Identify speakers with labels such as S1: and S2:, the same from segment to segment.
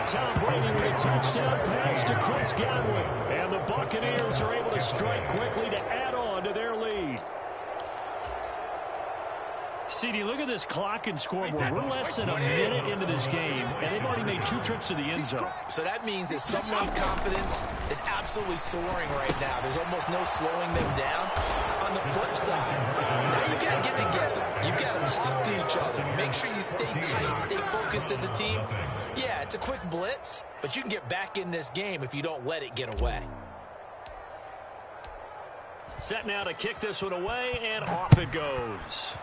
S1: Tom Brady with a touchdown pass to Chris Godwin. And the Buccaneers are able to strike quickly to add on to their lead. CD, look at this clock and scoreboard. We're less than a minute into this game, and they've already made 2 trips to the end zone.
S2: So that means that someone's confidence is absolutely soaring right now. There's almost no slowing them down. On the flip side, now you got to get together. You've got to talk to each other. Make sure you stay tight, stay focused as a team. Yeah, it's a quick blitz, but you can get back in this game if you don't let it get away.
S1: Set now to kick this one away, and off it goes.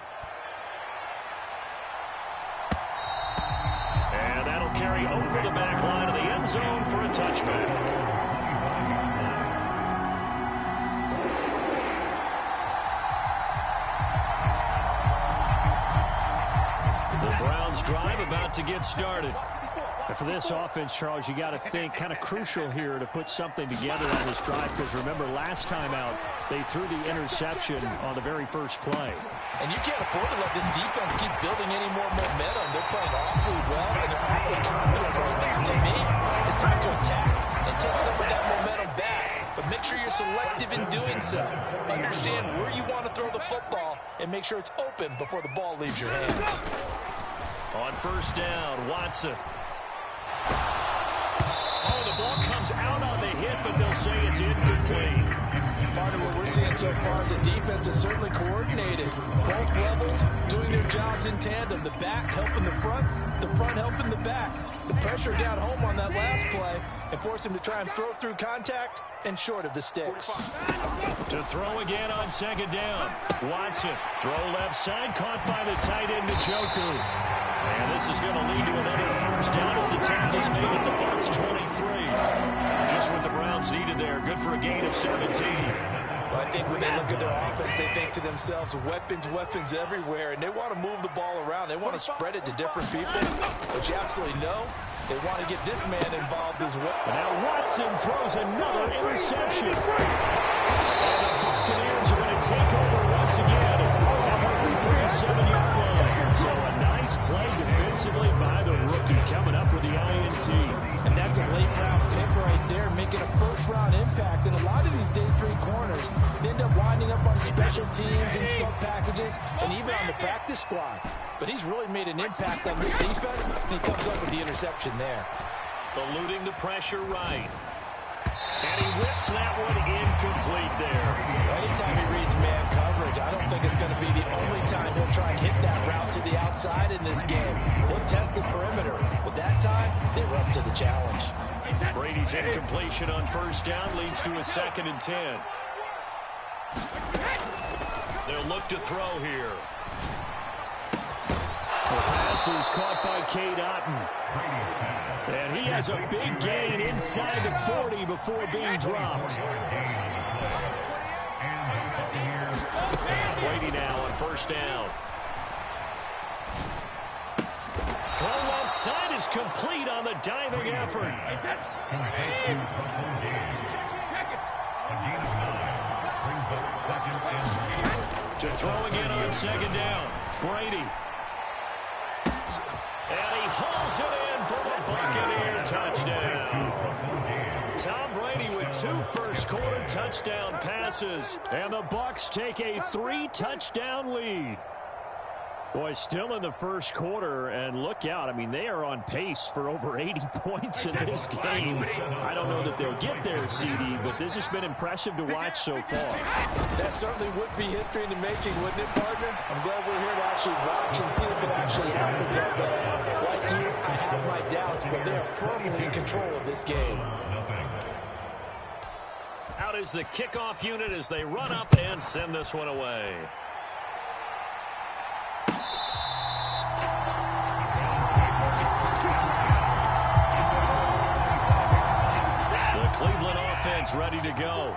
S1: And that'll carry over the back line of the end zone for a touchback. The Browns drive about to get started. And for this offense, Charles, you got to think kind of crucial here to put something together on this drive, because remember last time out they threw the interception on the very first play.
S2: And you can't afford to let this defense keep building any more momentum. They're playing awfully well, and they're awfully confident right now. To me, it's time to attack and take some of that momentum back. But make sure you're selective in doing so. Understand where you want to throw the football and make sure it's open before the ball leaves your hands.
S1: On first down, Watson. Oh, the ball comes out on the hit, but they'll say it's incomplete.
S2: Part of what we're seeing so far is the defense is certainly coordinated. Both levels doing their jobs in tandem. The back helping the front helping the back. The pressure got home on that last play and forced him to try and throw through contact and short of the sticks.
S1: To throw again on second down. Watson, throw left side, caught by the tight end, Njoku. And this is going to lead to another first down as the tackle's made at the Bucs 23. Just what the Browns needed there. Good for a gain of 17.
S2: Well, I think when they look at their offense, they think to themselves, weapons everywhere, and they want to move the ball around. They want to spread it to different people, but you absolutely know they want to get this man involved as well.
S1: And now Watson throws another interception. And the Buccaneers are going to take over once again at the 37-yard line. So a nice play defensively by the rookie, coming up with the INT.
S2: And that's a late-round pick right there, making a first-round impact. And a lot of these day 3 corners end up winding up on special teams and sub-packages and even on the practice squad. But he's really made an impact on this defense, and he comes up with the interception there.
S1: Eluding the pressure right. And he whips that one incomplete there.
S2: Anytime he reads man coverage, I don't think it's going to be the only time he'll try and hit that route to the outside in this game. He'll test the perimeter, but that time, they were up to the challenge.
S1: Brady's incompletion on first down leads to a 2nd and 10. They'll look to throw here. The pass is caught by Cade Otton. And he has a big gain inside the 40 before being dropped. Brady now on first down. Throw left side is complete on the diving effort. To throw again on second down. Brady. And he hauls it in for the Buccaneer touchdown. Tom Brady with 2 first-quarter touchdown passes. And the Bucs take a 3-touchdown lead. Boy, still in the first quarter, and look out. I mean, they are on pace for over 80 points in this game. I don't know that they'll get there, CD, but this has been impressive to watch so far.
S2: That certainly would be history in the making, wouldn't it, partner? I'm glad we're here to actually watch and see if it actually happens. Like you, I have my doubts, but they are firmly in control of this game.
S1: Out is the kickoff unit as they run up and send this one away. Cleveland offense ready to go.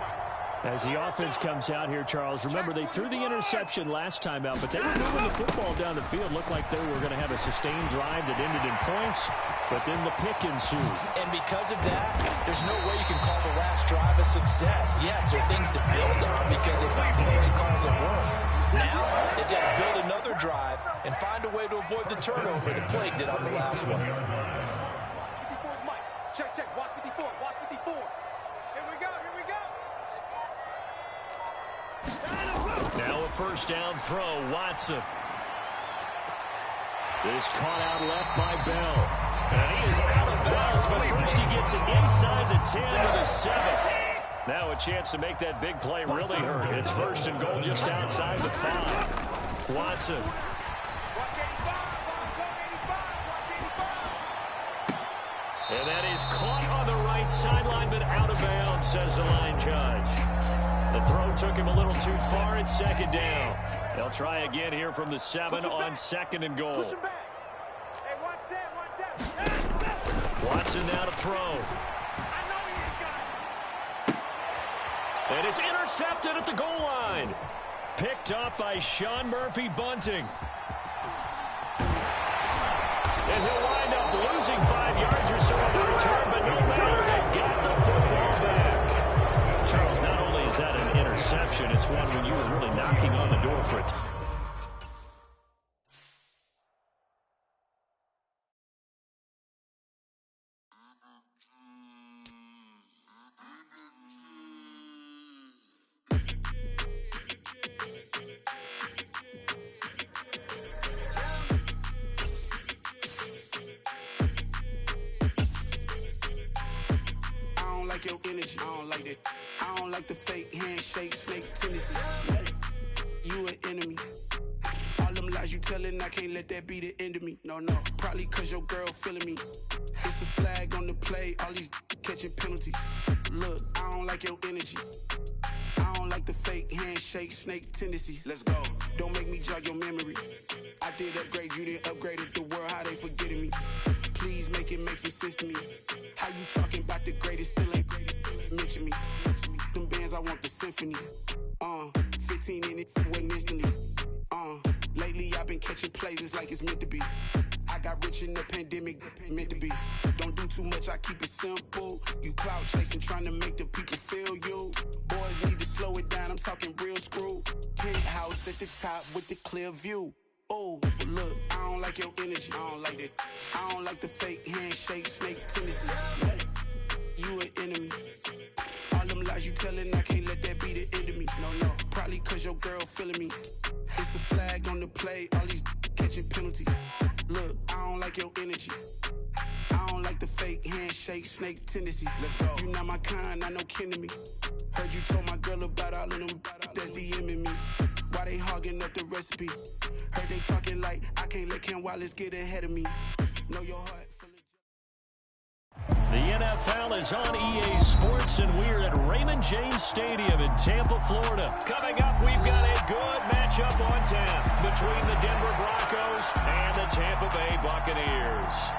S1: As the offense comes out here, Charles, remember they threw the interception last time out, but they were moving the football down the field. Looked like they were going to have a sustained drive that ended in points, but then the pick ensued.
S2: And because of that, there's no way you can call the last drive a success. Yes, there are things to build on because they found some play calls at work. Now, they've got to build another drive and find a way to avoid the turnover that plagued it on the last one.
S3: Check, check. Watch 54. Watch 54. Here we go. Here we go.
S1: Now a first down throw, Watson. Is caught out left by Bell. And he is out of bounds, but first he gets it inside the 10 to the 7. Now a chance to make that big play really hurt. It's first and goal just outside the 5. Watson. And that is caught on the right sideline, but out of bounds, says the line judge. The throw took him a little too far at second down. They'll try again here from the 7 on second and goal. Watson now to throw. And it's intercepted at the goal line. Picked up by Sean Murphy-Bunting. And he'll wind up losing 5 yards or so on the return, but no matter, they got the football back. Charles, not only is that an interception, it's one when you were really knocking on the door for it.
S4: Your energy, I don't like that. I don't like the fake handshake, snake tendency. You an enemy. All them lies you telling, I can't let that be the end of me. No, no, probably cause your girl feeling me. It's a flag on the play, all these catching penalties. Look, I don't like your energy. I don't like the fake handshake, snake tendency. Let's go. Don't make me jog your memory. I did upgrade, you didn't upgrade it. The world, how they forgetting me. Please make it make some sense to me. How you talking about the greatest, still ain't greatest, mention me. Them bands, I want the symphony. 15 in it, wasn't instantly. Lately I've been catching plays, it's like it's meant to be. I got rich in the pandemic, meant to be. Don't do too much, I keep it simple. You clout chasing, trying to make the people feel you. Boys need to slow it down, I'm talking real screw. Penthouse at the top with the clear view. Oh, look, I don't like your energy. I don't like that. I don't like the fake handshake, snake tendency. You an enemy. All them lies you telling, I can't let that be the end of me. No, no, probably cause your girl feeling me. It's a flag on the play, all these catching penalties. Look, I don't like your energy. I don't like the fake handshake, snake tendency. Let's go. You not my kind, I know kin to me. Heard you told my girl about all of them that's DMing me. Why they hogging up the recipe? Heard they talking like I can't let Ken Wallace get ahead of me. Know your heart.
S1: The NFL is on EA Sports, and we're at Raymond James Stadium in Tampa, Florida. Coming up, we've got a good matchup on tap between the Denver Broncos and the Tampa Bay Buccaneers.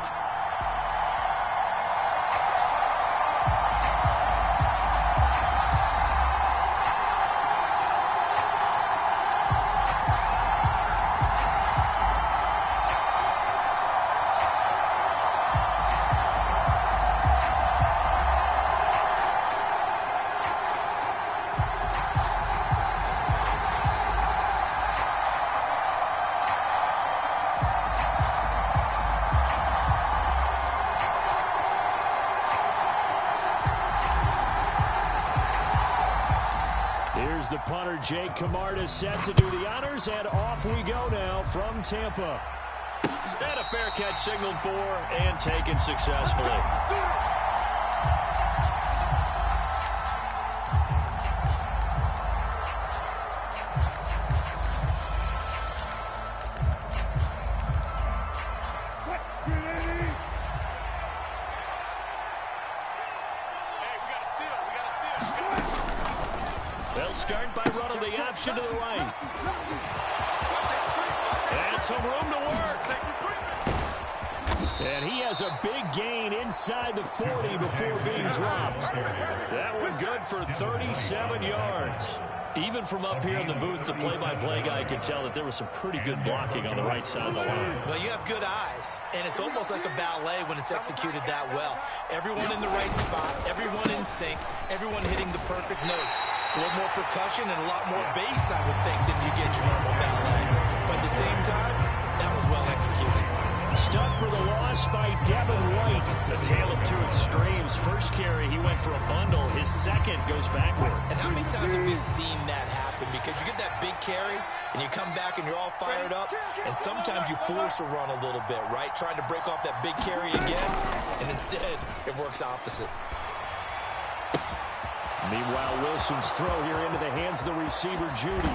S1: The punter, Jake Camarda, set to do the honors, and off we go now from Tampa. And a fair catch signaled for and taken successfully. They'll start by running the option to the right. And some room to work. And he has a big gain inside the 40 before being dropped. That one good for 37 yards. Even from up here in the booth, the play-by-play guy could tell that there was some pretty good blocking on the right side of the line.
S2: Well, you have good eyes, and it's almost like a ballet when it's executed that well. Everyone in the right spot, everyone in sync, everyone hitting the perfect notes. A little more percussion and a lot more bass, I would think, than you get your normal ballet. But at the same time, that was well executed.
S1: Stuck for the loss by Devin White. A tale of two extremes. carry, he went for a bundle. His second goes backward.
S2: And how many times have you seen that happen? Because you get that big carry, and you come back and you're all fired up, and sometimes you force a run a little bit, right? Trying to break off that big carry again, and instead it works opposite.
S1: Meanwhile, Wilson's throw here into the hands of the receiver, Judy.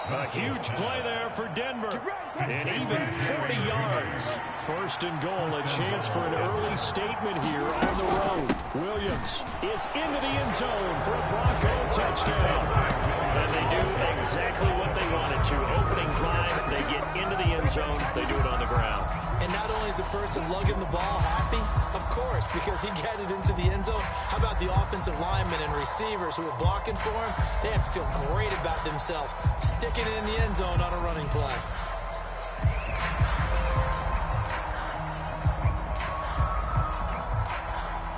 S1: A huge play there for Denver. And even 40 yards. First and goal, a chance for an early statement here on the road. Williams is into the end zone for a Bronco touchdown. And they do exactly what they wanted to. Opening drive, they get into the end zone. They do it on the ground.
S2: And not only is the person lugging the ball happy, of course, because he got it into the end zone. How about the offensive linemen and receivers who are blocking for him? They have to feel great about themselves, sticking it in the end zone on a running play.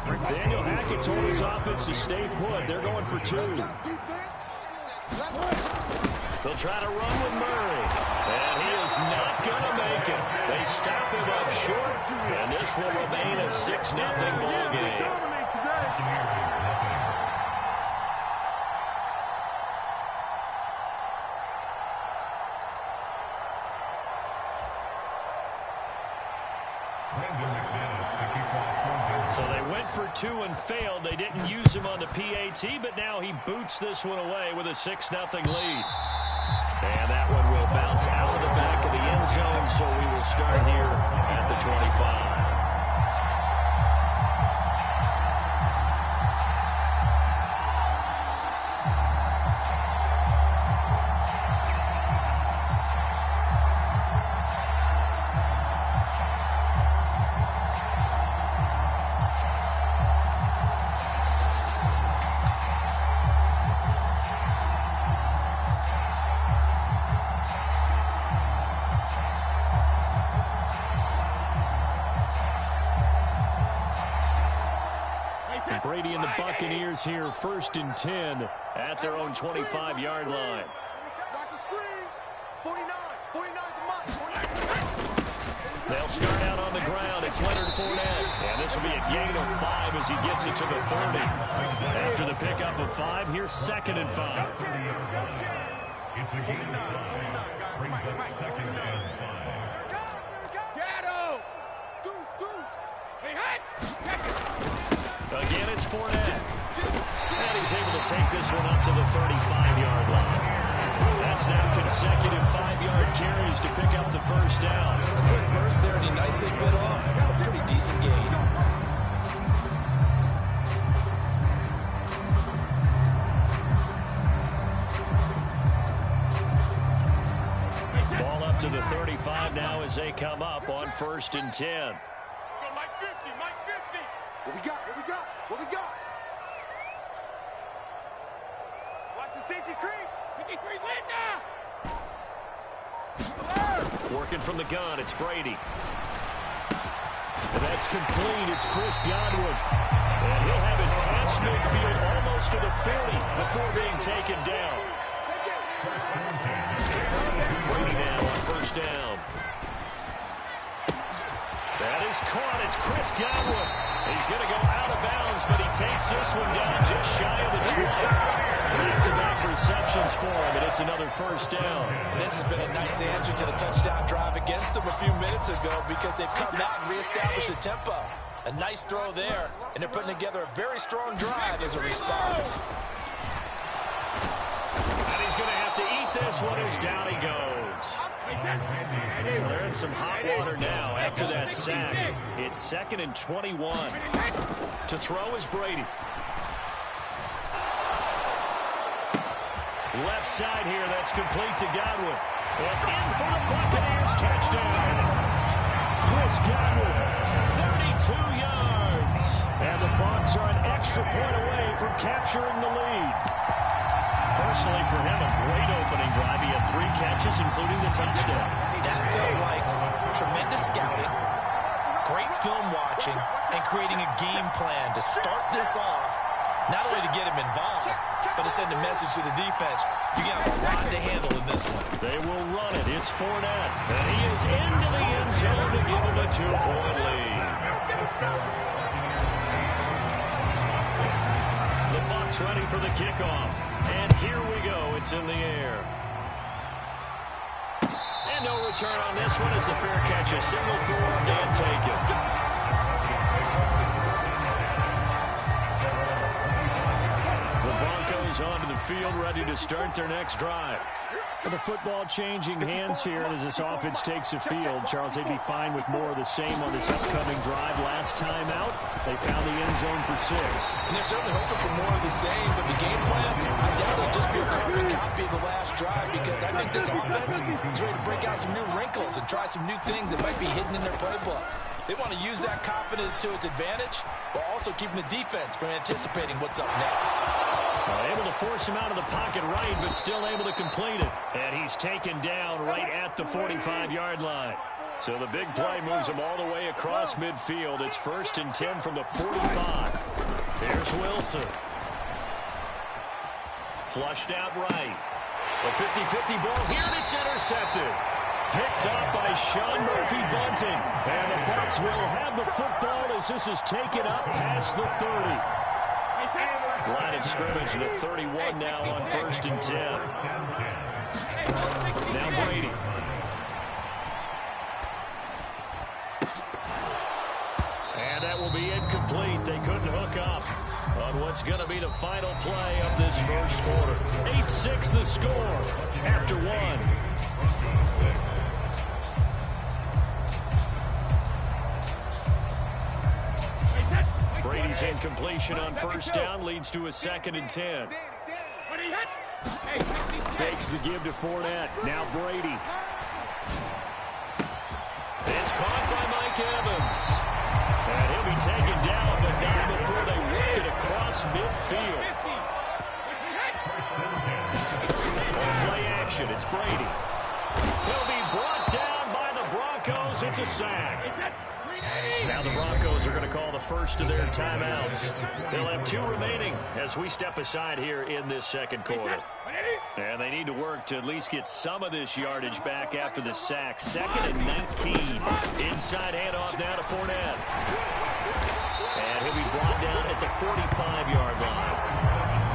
S1: Nathaniel Hackett told his offense to stay put. They're going for 2. They'll try to run with Murray. And he is not going to make it. They stop him up short. And this will remain a 6-0 ball game. So they went for 2 and failed. They didn't use him on the PAT, but now he boots this one away with a 6-0 lead. And that one will bounce out of the back of the end zone, so we will start here at the 25. Brady and the Buccaneers here, 1st and 10 at their own 25-yard line.
S3: Watch the screen. 49. 49 the mark.
S1: They'll start out on the ground. It's Leonard Fournette. And this will be a gain of 5 as he gets it to the 30. After the pickup of 5, here's 2nd and 5.
S5: It's a gain of 5. Brings up 2nd and 5.
S3: Shadow. Deuce. Hey, hot.
S1: Again, it's Fournette. And he's able to take this one up to the 35-yard line. That's now consecutive 5-yard carries to pick up the first down.
S2: A quick burst there, and he nicely bit off a pretty decent gain.
S1: Ball up to the 35 now as they come up on 1st and 10.
S3: Go Mike 50. What we got? Watch the safety creep. 53 win now.
S1: Working from the gun, it's Brady. And that's complete. It's Chris Godwin. And he'll have it past midfield almost to the 30 before being taken down. Brady now on 1st down. That is caught. It's Chris Godwin. He's going to go out of bounds, but he takes this one down just shy of the 20. Back-to-back receptions for him, and it's another 1st down.
S2: This has been a nice answer to the touchdown drive against them a few minutes ago because they've come out and reestablished the tempo. A nice throw there, and they're putting together a very strong drive as a response.
S1: And he's going to have to eat this one as down he goes. They're in some hot water now after that sack. It's 2nd and 21. To throw is Brady. Left side here, that's complete to Godwin. And in for the Buccaneers touchdown. Chris Godwin, 32 yards. And the Bucs are an extra point away from capturing the lead. Personally, for him, a great opening drive. He had 3 catches, including the touchdown.
S2: That felt like tremendous scouting, great film watching, and creating a game plan to start this off, not only to get him involved, but to send a message to the defense. You got a lot to handle in this one.
S1: They will run it. It's Fournette. And he is into the end zone to give him a 2-point lead. Bucs ready for the kickoff. And here we go. It's in the air. And no return on this one as the fair catch. A single for and taken. Onto the field, ready to start their next drive. With the football changing hands here as this offense takes the field. Charles, they'd be fine with more of the same on this upcoming drive. Last time out, they found the end zone for 6.
S2: And they're certainly hoping for more of the same, but the game plan, I doubt it'll just be a carbon copy of the last drive, because I think this offense is ready to break out some new wrinkles and try some new things that might be hidden in their playbook. They want to use that confidence to its advantage, while also keeping the defense from anticipating what's up next.
S1: Able to force him out of the pocket right, but still able to complete it. And he's taken down right at the 45-yard line. So the big play moves him all the way across midfield. It's 1st and 10 from the 45. Here's Wilson. Flushed out right. A 50-50 ball here, and it's intercepted. Picked up by Sean Murphy-Bunting. And the Bucs will have the football as this is taken up past the 30. Line of scrimmage to the 31 now on 1st and 10. Now Brady. And that will be incomplete. They couldn't hook up on what's going to be the final play of this first quarter. 8-6 the score after 1. Brady's incompletion on 1st down leads to a 2nd and 10. Fakes the give to Fournette. Now Brady. It's caught by Mike Evans. And he'll be taken down, but not before they work it across midfield. On play action, it's Brady. He'll be brought down by the Broncos. It's a sack. Now the Broncos are going to call the first of their timeouts. They'll have 2 remaining as we step aside here in this second quarter. And they need to work to at least get some of this yardage back after the sack. 2nd and 19. Inside handoff now to Fournette. And he'll be brought down at the 45-yard line.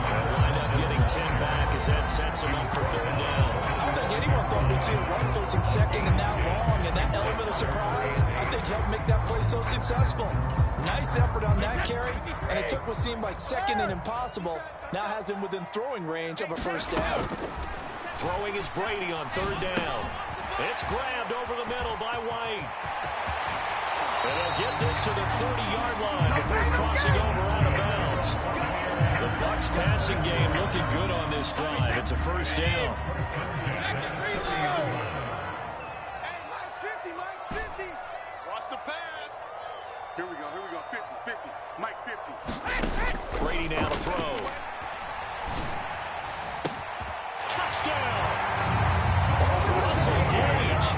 S1: They'll wind up getting 10 back as that sets him up for 3rd down.
S2: I don't think anyone thought we'd see a run closing 2nd and that long, and that element of surprise, I think, helped make that play so successful. Nice effort on that carry, and it took what seemed like 2nd and impossible. Now has him within throwing range of a 1st down.
S1: Throwing is Brady on 3rd down. It's grabbed over the middle by White. And they'll get this to the 30-yard line before crossing over out of bounds. The Bucs passing game looking good on this drive. It's a 1st down.
S3: Here we go, 50, Mike 50.
S1: Brady now to throw. Touchdown! Russell Gage,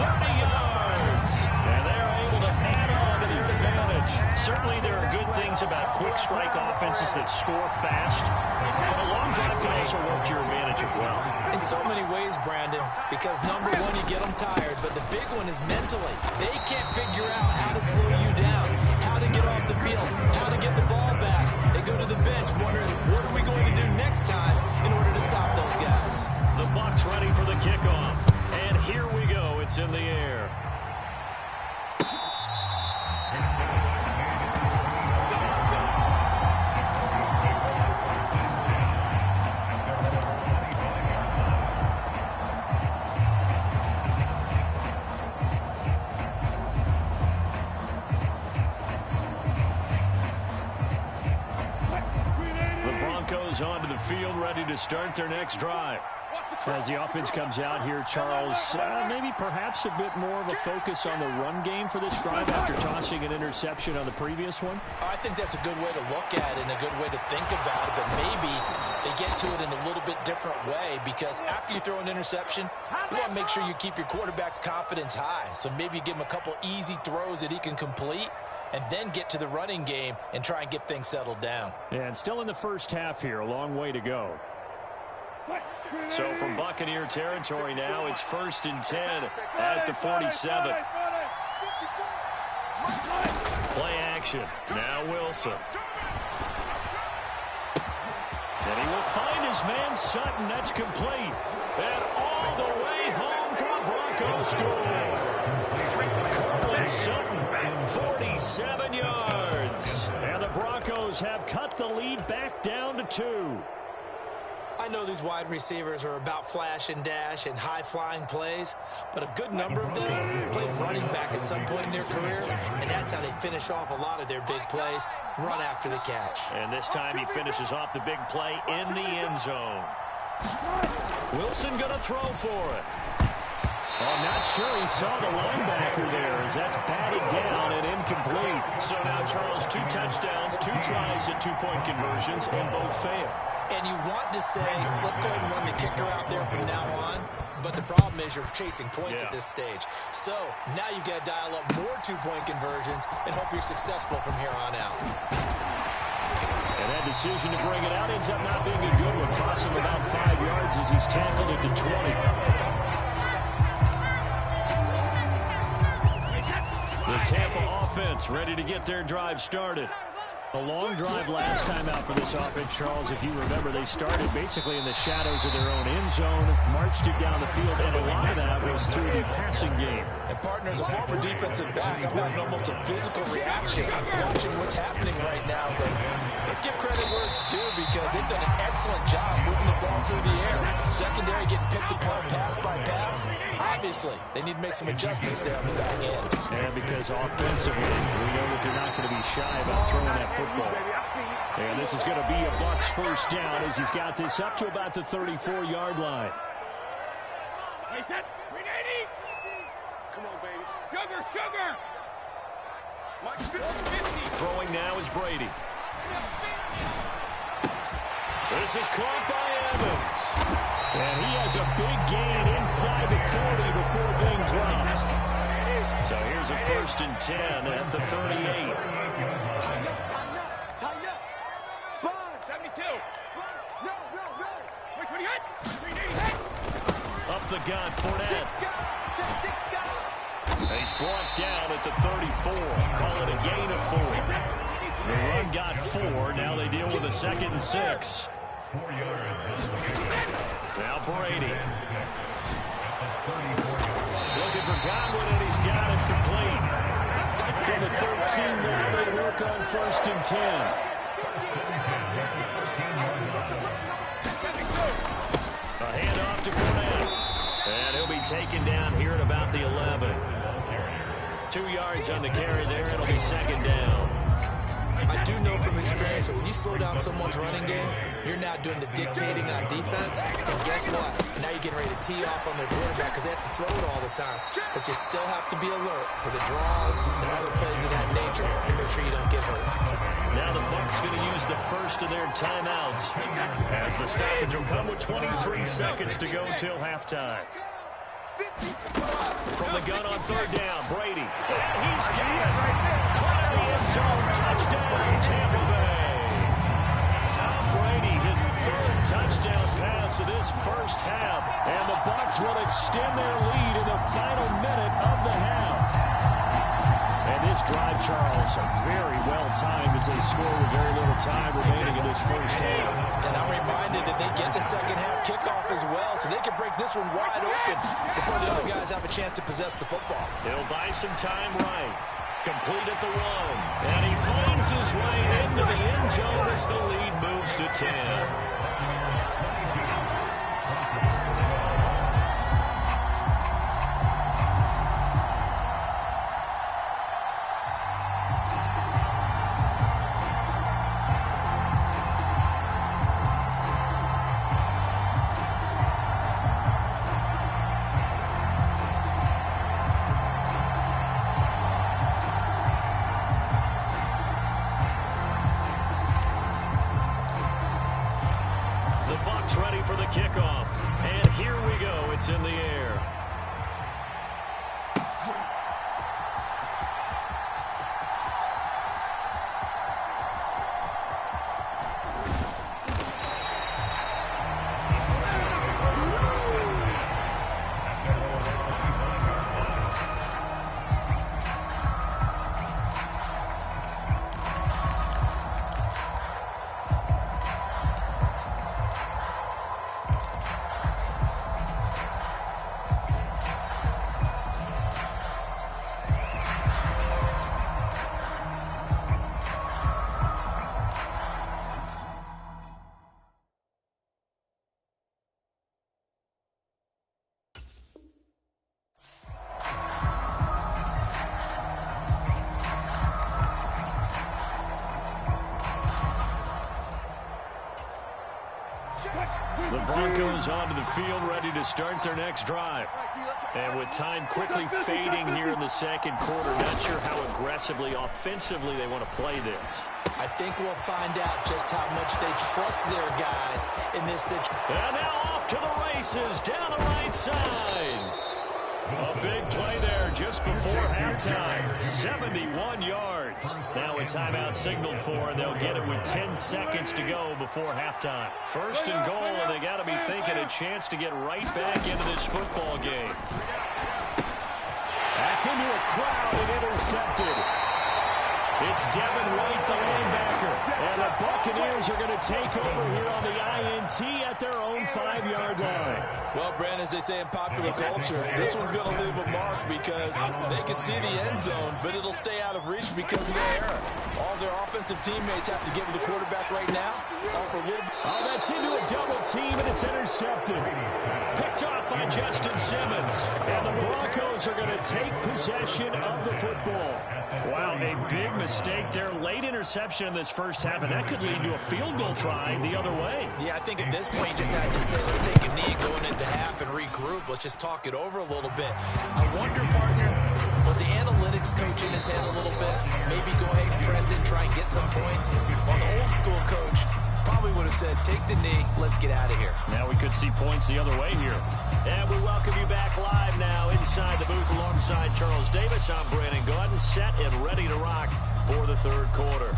S1: 30 yards. And they're able to add on to the advantage. Certainly there are good things about quick strike offenses that score fast. But a long drive can also work to your advantage as well.
S2: In so many ways, Brandon, because number one, you get them tired, but the big one is mentally. They can't figure out how to slow you down, how to get off the field, how to get the ball back. They go to the bench wondering, what are we going to do next time in order to stop those guys?
S1: The Bucs ready for the kickoff. And here we go. It's in the air. Onto the field, ready to start their next drive. As the offense comes out here, Charles, maybe perhaps a bit more of a focus on the run game for this drive after tossing an interception on the previous one?
S2: I think that's a good way to look at it and a good way to think about it, but maybe they get to it in a little bit different way, because after you throw an interception, you want to make sure you keep your quarterback's confidence high. So maybe you give him a couple easy throws that he can complete, and then get to the running game and try and get things settled down.
S1: And still in the first half here, a long way to go. So from Buccaneer territory now, it's 1st and 10 at the 47. Play action. Now Wilson. his man Sutton. That's complete. And all the way home for a Broncos score. Courtland Sutton, 47 yards. And the Broncos have cut the lead back down to 2.
S2: I know these wide receivers are about flash and dash and high-flying plays, but a good number of them played running back at some point in their career, and that's how they finish off a lot of their big plays, run after the catch.
S1: And this time he finishes off the big play in the end zone. Wilson going to throw for it. I'm not sure he saw the linebacker there as that's batted down and incomplete. So now, Charles, 2 touchdowns, 2 tries at 2-point conversions, and both fail.
S2: And you want to say, let's go ahead and run the kicker out there from now on. But the problem is you're chasing points at this stage. So now you got to dial up more 2-point conversions and hope you're successful from here on out.
S1: And that decision to bring it out ends up not being a good one. Costs him about 5 yards as he's tackled at the 20. The Tampa offense ready to get their drive started. A long drive last time out for this offense, Charles. If you remember, they started basically in the shadows of their own end zone, marched it down the field, and a lot of that was through the passing game.
S2: And, partner, as a former defensive back, I'm having almost a physical reaction watching what's happening right now. But let's give credit where it's due because they've done an excellent job moving the ball through the air. Secondary getting picked apart pass by pass. Obviously, they need to make some adjustments there on the back end.
S1: And because offensively, we know that they're not going to be shy about throwing that football. And this is going to be a Bucs first down as he's got this up to about the 34-yard line.
S3: Come on, baby. Sugar!
S1: Throwing now is Brady. This is caught by Evans. And he has a big gain inside the 40 before being dropped. So here's a 1st and 10 at the 38.
S3: Tighten up. Spine. 72. No. Wait, 28.
S1: Up the gut, Fournette. And he's brought down at the 34. Call it a gain of 4. The run got 4. Now they deal with a 2nd and 6. Now Brady. Looking for Godwin, and he's got it complete. From the 13 now, they work on 1st and 10. A handoff to Fournette. And he'll be taken down here at about the 11. 2 yards on the carry there. It'll be 2nd down.
S2: I do know from experience that when you slow down someone's running game, you're now doing the dictating on defense. And guess what? Now you're getting ready to tee off on their quarterback because they have to throw it all the time. But you still have to be alert for the draws and other plays of that nature and make sure you don't get hurt.
S1: Now the Bucs going to use the first of their timeouts as the stoppage will come with 23 seconds to go till halftime. From the gun on 3rd down, Brady. And he's got it. Caught in the end zone. Touchdown, Tampa Bay. Tom Brady, his 3rd touchdown pass of this first half. And the Bucs will extend their lead in the final minute of the half. And this drive, Charles, very well timed as they score with very little time remaining in this first half.
S2: And I'm reminded that they get the second half kickoff as well, so they can break this one wide open before the other guys have a chance to possess the football.
S1: He'll buy some time right. Complete at the 1. And he finds his way into the end zone as the lead moves to 10. Ready for the kickoff. And here we go. It's in the air. Broncos onto the field, ready to start their next drive. And with time quickly fading here in the second quarter, not sure how aggressively, offensively they want to play this.
S2: I think we'll find out just how much they trust their guys in this situation.
S1: And now off to the races down the right side. A big play there just before halftime. 71 yards. Now a timeout signaled for, and they'll get it with 10 seconds to go before halftime. First and goal, and they got to be thinking a chance to get right back into this football game. That's into a crowd and intercepted. It's Devin White, the linebacker. And the Buccaneers are going to take over here on the INT at their own 5-yard line.
S2: Well, Brandon, as they say in popular culture, this one's going to leave a mark because they can see the end zone, but it'll stay out of reach because of the error. All their offensive teammates have to get with the quarterback right now.
S1: Oh, that's into a double team, and it's intercepted. Picked off by Justin Simmons. And the Broncos are going to take possession of the football. Wow, a big mistake there. Late interception in this first half, and that could lead to a field goal try the other way.
S2: Yeah, I think at this point you just had to say, let's take a knee going into half and regroup. Let's just talk it over a little bit. I wonder, partner, was the analytics coach in his head a little bit? Maybe go ahead and press it and try and get some points. While the old school coach probably would have said, take the knee, let's get out of here.
S1: Now we could see points the other way here. And we welcome you back live now inside the booth alongside Charles Davis. I'm Brandon Gaudin, set and ready to rock for the third quarter.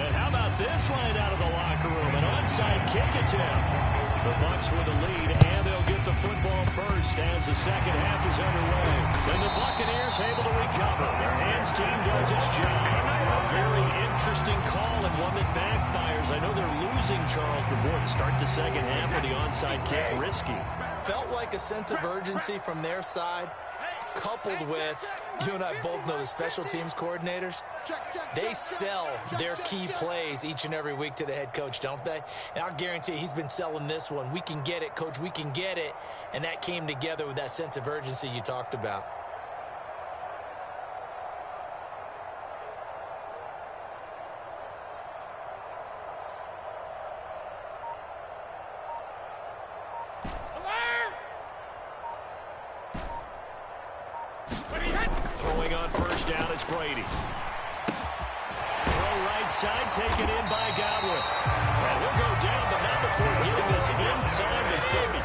S1: And how about this line out of the locker room? An onside kick attempt. The Bucs with the lead, and they'll get the football first as the second half is underway. And the Buccaneers able to recover. Their hands team does its job. A very interesting call and one that backfires. I know they're losing, Charles, but boy, to start the second half with the onside kick, risky.
S2: Felt like a sense of urgency from their side, coupled with, you and I both know the special teams coordinators, they sell their key plays each and every week to the head coach, don't they? And I'll guarantee he's been selling this one. We can get it, coach, we can get it. And that came together with that sense of urgency you talked about.
S1: Throwing on first down, it's Brady. Throw right side, taken in by Godwin. And he'll go down, but not before getting this inside the 30.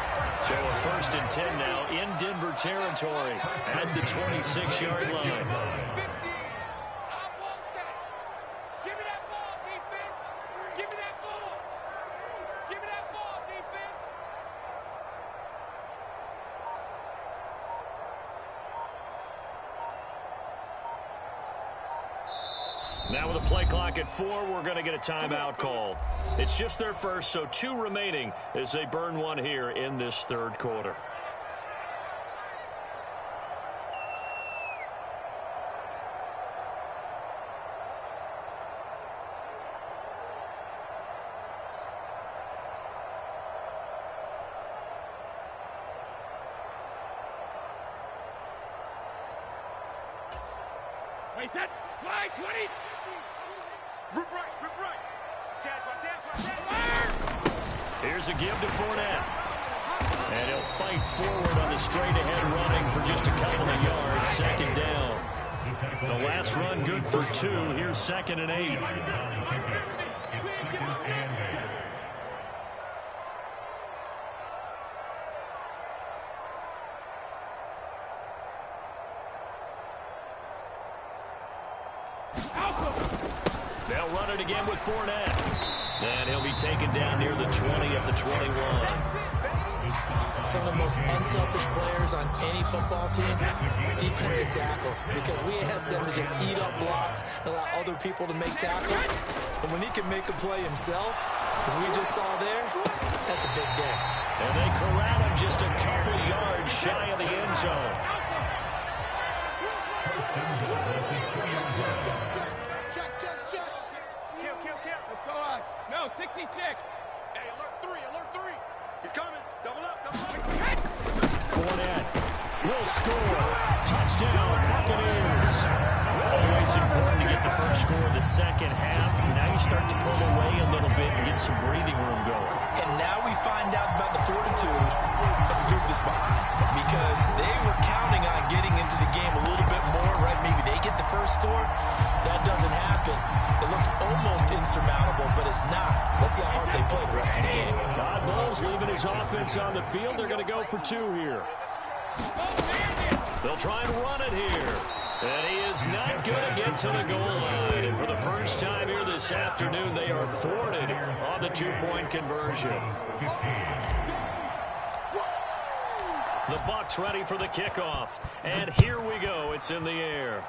S1: So a first and 10 now in Denver territory at the 26-yard line. Now with a play clock at 4, we're going to get a timeout called. It's just their first, so 2 remaining as they burn one here in this third quarter.
S3: Wait, that slide 20. Rip right.
S1: Here's a give to Fournette. And he'll fight forward on the straight-ahead running for just a couple of yards. Second down. The last run good for 2. Here's second and 8. They'll run it again with Fournette. And he'll be taken down near the 20 at the 21.
S2: Some of the most unselfish players on any football team, defensive tackles, because we ask them to just eat up blocks, allow other people to make tackles. But when he can make a play himself, as we just saw there, that's a big day.
S1: And they corral him just a couple yards shy of the end zone.
S3: Kill. Let's go on. No, take these checks.
S6: Hey, alert 3. He's coming. Double up.
S1: Fournette will score. Touchdown, Buccaneers. Always important to get the first score of the second half. Now you start to pull away a little bit and get some breathing room going.
S2: And now we find out about the fortitude of the group that's behind, because they were counting on getting into the game a little bit more, right? Maybe they get the first score. That doesn't happen. It looks almost insurmountable, but it's not. Let's see how hard they play the rest of the game.
S1: Todd Bowles leaving his offense on the field. They're going to go for 2 here. They'll try and run it here. And he is not going to get to the goal line. And for the first time here this afternoon, they are thwarted on the 2-point conversion. The Bucs ready for the kickoff. And here we go. It's in the air.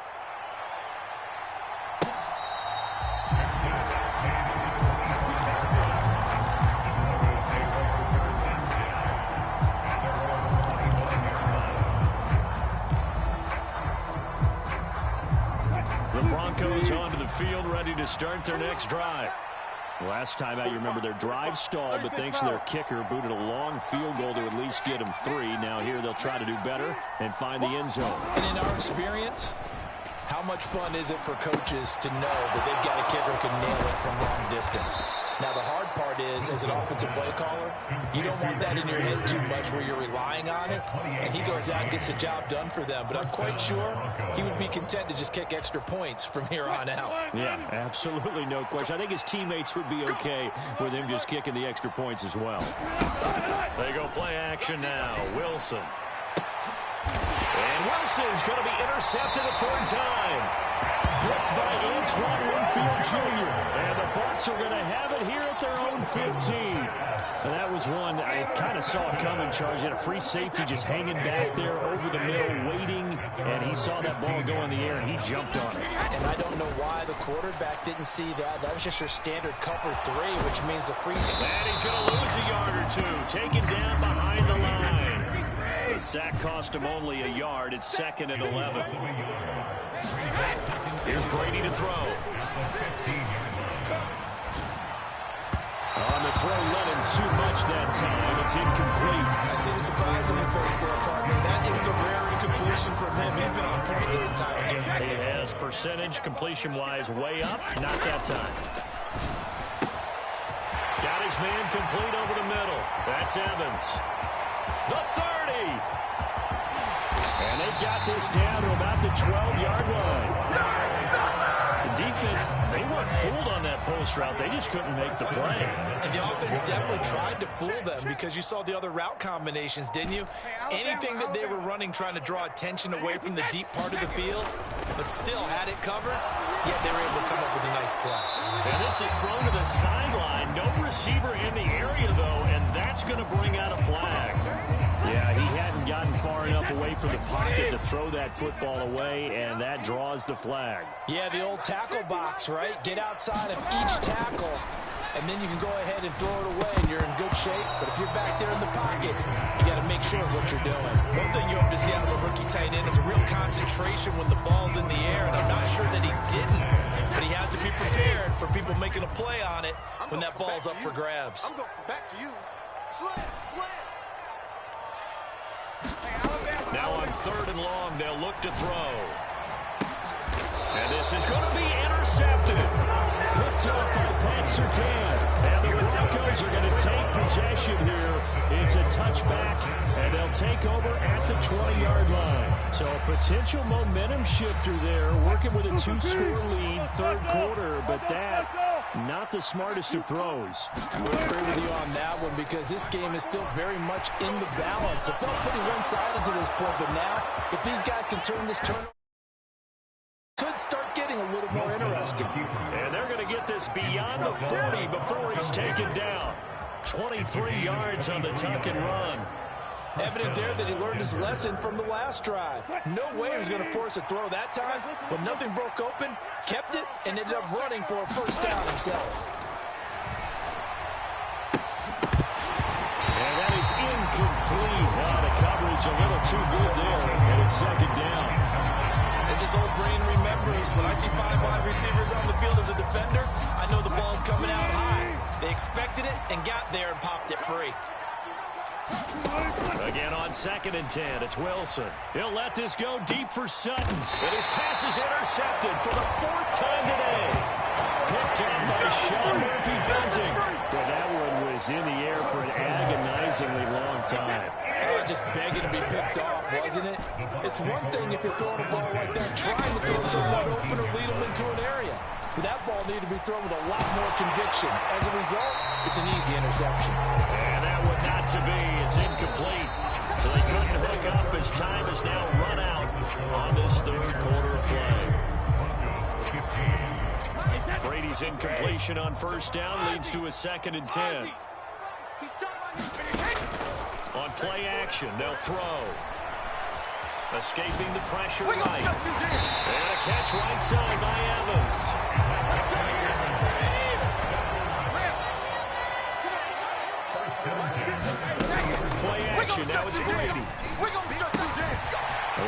S1: The Broncos onto the field, ready to start their next drive. Last time out, you remember their drive stalled, but thanks to their kicker, booted a long field goal to at least get them 3. Now here they'll try to do better and find the end zone.
S2: And in our experience, how much fun is it for coaches to know that they've got a kicker who can nail it from long distance? Now, the hard part is, as an offensive play caller, you don't want that in your head too much where you're relying on it, and he goes out and gets the job done for them. But I'm quite sure he would be content to just kick extra points from here on out.
S1: Yeah, absolutely no question. I think his teammates would be okay with him just kicking the extra points as well. They go play action now. Wilson. And Wilson's going to be intercepted a 3rd time. Blitzed by Antoine Winfield Jr. And the Bucs are going to have it here at their own 15. And that was one I kind of saw coming, Charles. He had a free safety just hanging back there over the middle, waiting. And he saw that ball go in the air, and he jumped on it.
S2: And I don't know why the quarterback didn't see that. That was just your standard cover 3, which means the free.
S1: And he's going to lose a yard or 2. Taken down behind the line. The sack cost him only a yard. It's 2nd and 11. Here's Brady to throw. On the throw, let him too much that time. It's incomplete.
S2: I see the surprise on your face there, partner. That is a rare incompletion from him. He's been on point this entire game.
S1: He has percentage completion-wise way up. Not that time. Got his man complete over the middle. That's Evans. The 30. And they've got this down to about the 12-yard line. The defense, they weren't fooled on that post route. They just couldn't make the play.
S2: And the offense definitely tried to fool them because you saw the other route combinations, didn't you? Anything that they were running trying to draw attention away from the deep part of the field, but still had it covered, yet they were able to come up with a nice play.
S1: And this is thrown to the sideline. No receiver in the area, though, and that's going to bring out a flag. Yeah, he hadn't gotten far enough away from the pocket to throw that football away, and that draws the flag.
S2: Yeah, the old tackle box, right? Get outside of each tackle, and then you can go ahead and throw it away, and you're in good shape. But if you're back there in the pocket, you got to make sure of what you're doing. One thing you hope to see out of a rookie tight end is a real concentration when the ball's in the air, and I'm not sure that he didn't. But he has to be prepared for people making a play on it when that ball's up for grabs.
S3: I'm going back to you. Slam.
S1: Now on 3rd and long, they'll look to throw. And this is going to be intercepted. Picked up by Pat Surtain. And the Broncos are going to take possession here. It's a touchback, and they'll take over at the 20-yard line. So a potential momentum shifter there, working with a 2-score lead, 3rd quarter, but that, not the smartest of throws.
S2: I would agree with you on that one because this game is still very much in the balance. It felt pretty one-sided to this point, but now, if these guys can turn this turnover, could start getting a little more interesting.
S1: And they're going to get this beyond the 40 before he's taken down. 23 yards on the tuck and run.
S2: Evident there that he learned his lesson from the last drive. No way he was going to force a throw that time. When nothing broke open, kept it, and ended up running for a 1st down himself.
S1: And that is incomplete. The coverage a little too good there, and it's 2nd down.
S2: As his old brain remembers, when I see 5 wide receivers on the field as a defender, I know the ball's coming out high. They expected it and got there and popped it free.
S1: Again on 2nd and 10, it's Wilson. He'll let this go deep for Sutton. And his pass is intercepted for the 4th time today. Picked up by Sean Murphy-Bunting. But that one was in the air for an agonizingly long time.
S2: Just begging to be picked off, wasn't it? It's one thing if you're throwing a ball like that, trying to throw someone open or lead them into an area. But that ball needed to be thrown with a lot more conviction. As a result, it's an easy interception.
S1: And that would not to be. It's incomplete. So they couldn't hook up as time is now run out on this 3rd quarter of play. Brady's incompletion on 1st down leads to a 2nd and 10. On play action, they'll throw. Escaping the pressure right. And a catch right side by Evans. Play action, now it's Brady.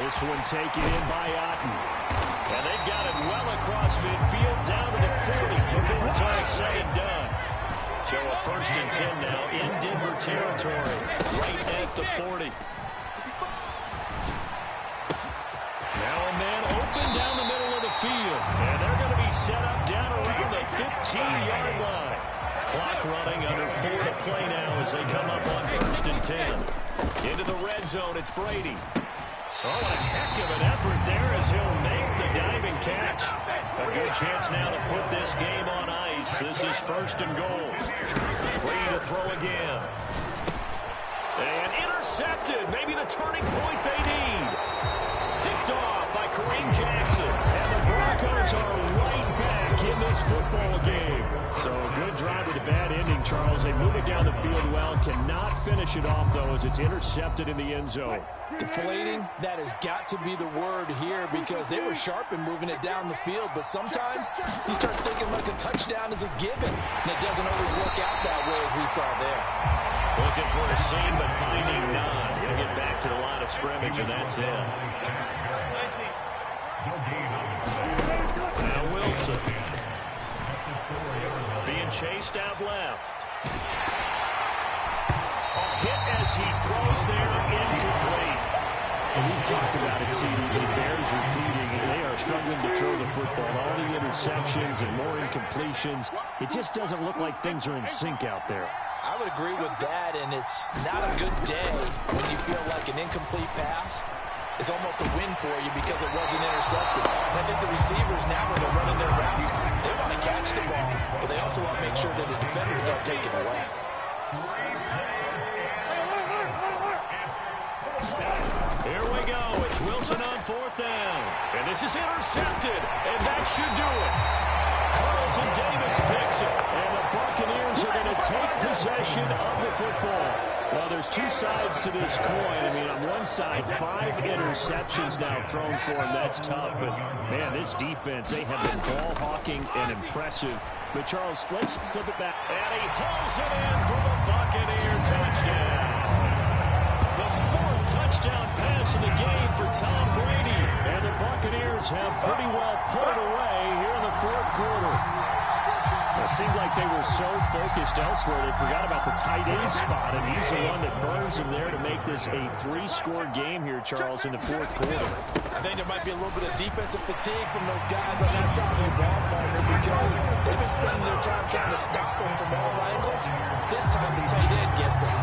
S1: This one taken in by Otten. And they've got it well across midfield, down to the 40 before it's all said and done. So a 1st and 10 now in Denver territory, right at the 40. Now a man open down the middle of the field. And they're going to be set up down around the 15-yard line. Clock running under 4 to play now as they come up on 1st and 10. Into the red zone, it's Brady. Oh, a heck of an effort there as he'll make the diving catch. A good chance now to put this game on ice. This is 1st and goal. Brady to throw again. And intercepted. Maybe the turning point they need. Picked off by Kareem Jackson. And the Broncos are right back in this football game. So a good drive with a bad ending, Charles. They move it down the field well. Cannot finish it off, though, as it's intercepted in the end zone.
S2: Deflating, that has got to be the word here because they were sharp in moving it down the field, but sometimes you start thinking like a touchdown is a given, and it doesn't always work out that way as we saw there.
S1: Looking for a seam, but finding none. Going to get back to the line of scrimmage, and that's it. Now Wilson. Being chased out left. Hit as he throws there, incomplete.
S6: And we've talked about it, CD. The Bears repeating. They are struggling to throw the football. All the interceptions and more incompletions. It just doesn't look like things are in sync out there.
S2: I would agree with that, and it's not a good day when you feel like an incomplete pass is almost a win for you because it wasn't intercepted. And I think the receivers now, when they're running their routes, they want to catch the ball, but they also want to make sure that the defenders don't take it away.
S1: Here we go. It's Wilson on 4th down. And this is intercepted. And that should do it. Carlton Davis picks it. And the Buccaneers are going to take possession of the football. Well, there's 2 sides to this coin. I mean, on one side, 5 interceptions now thrown for him. That's tough. But, man, this defense, they have been ball hawking and impressive. But, Charles, let's flip it back. And he hauls it in for the Buccaneer touchdown. The 4th touchdown pass of the game for Tom Brady. And the Buccaneers have pretty well put it away here in the 4th quarter. It seemed like they were so focused elsewhere, they forgot about the tight end spot, and he's the one that burns them there to make this a 3-score game here, Charles, in the 4th quarter.
S2: I think there might be a little bit of defensive fatigue from those guys on that side of the ball, partner, because they've been spending their time trying to stop them from all angles. This time the tight end gets them.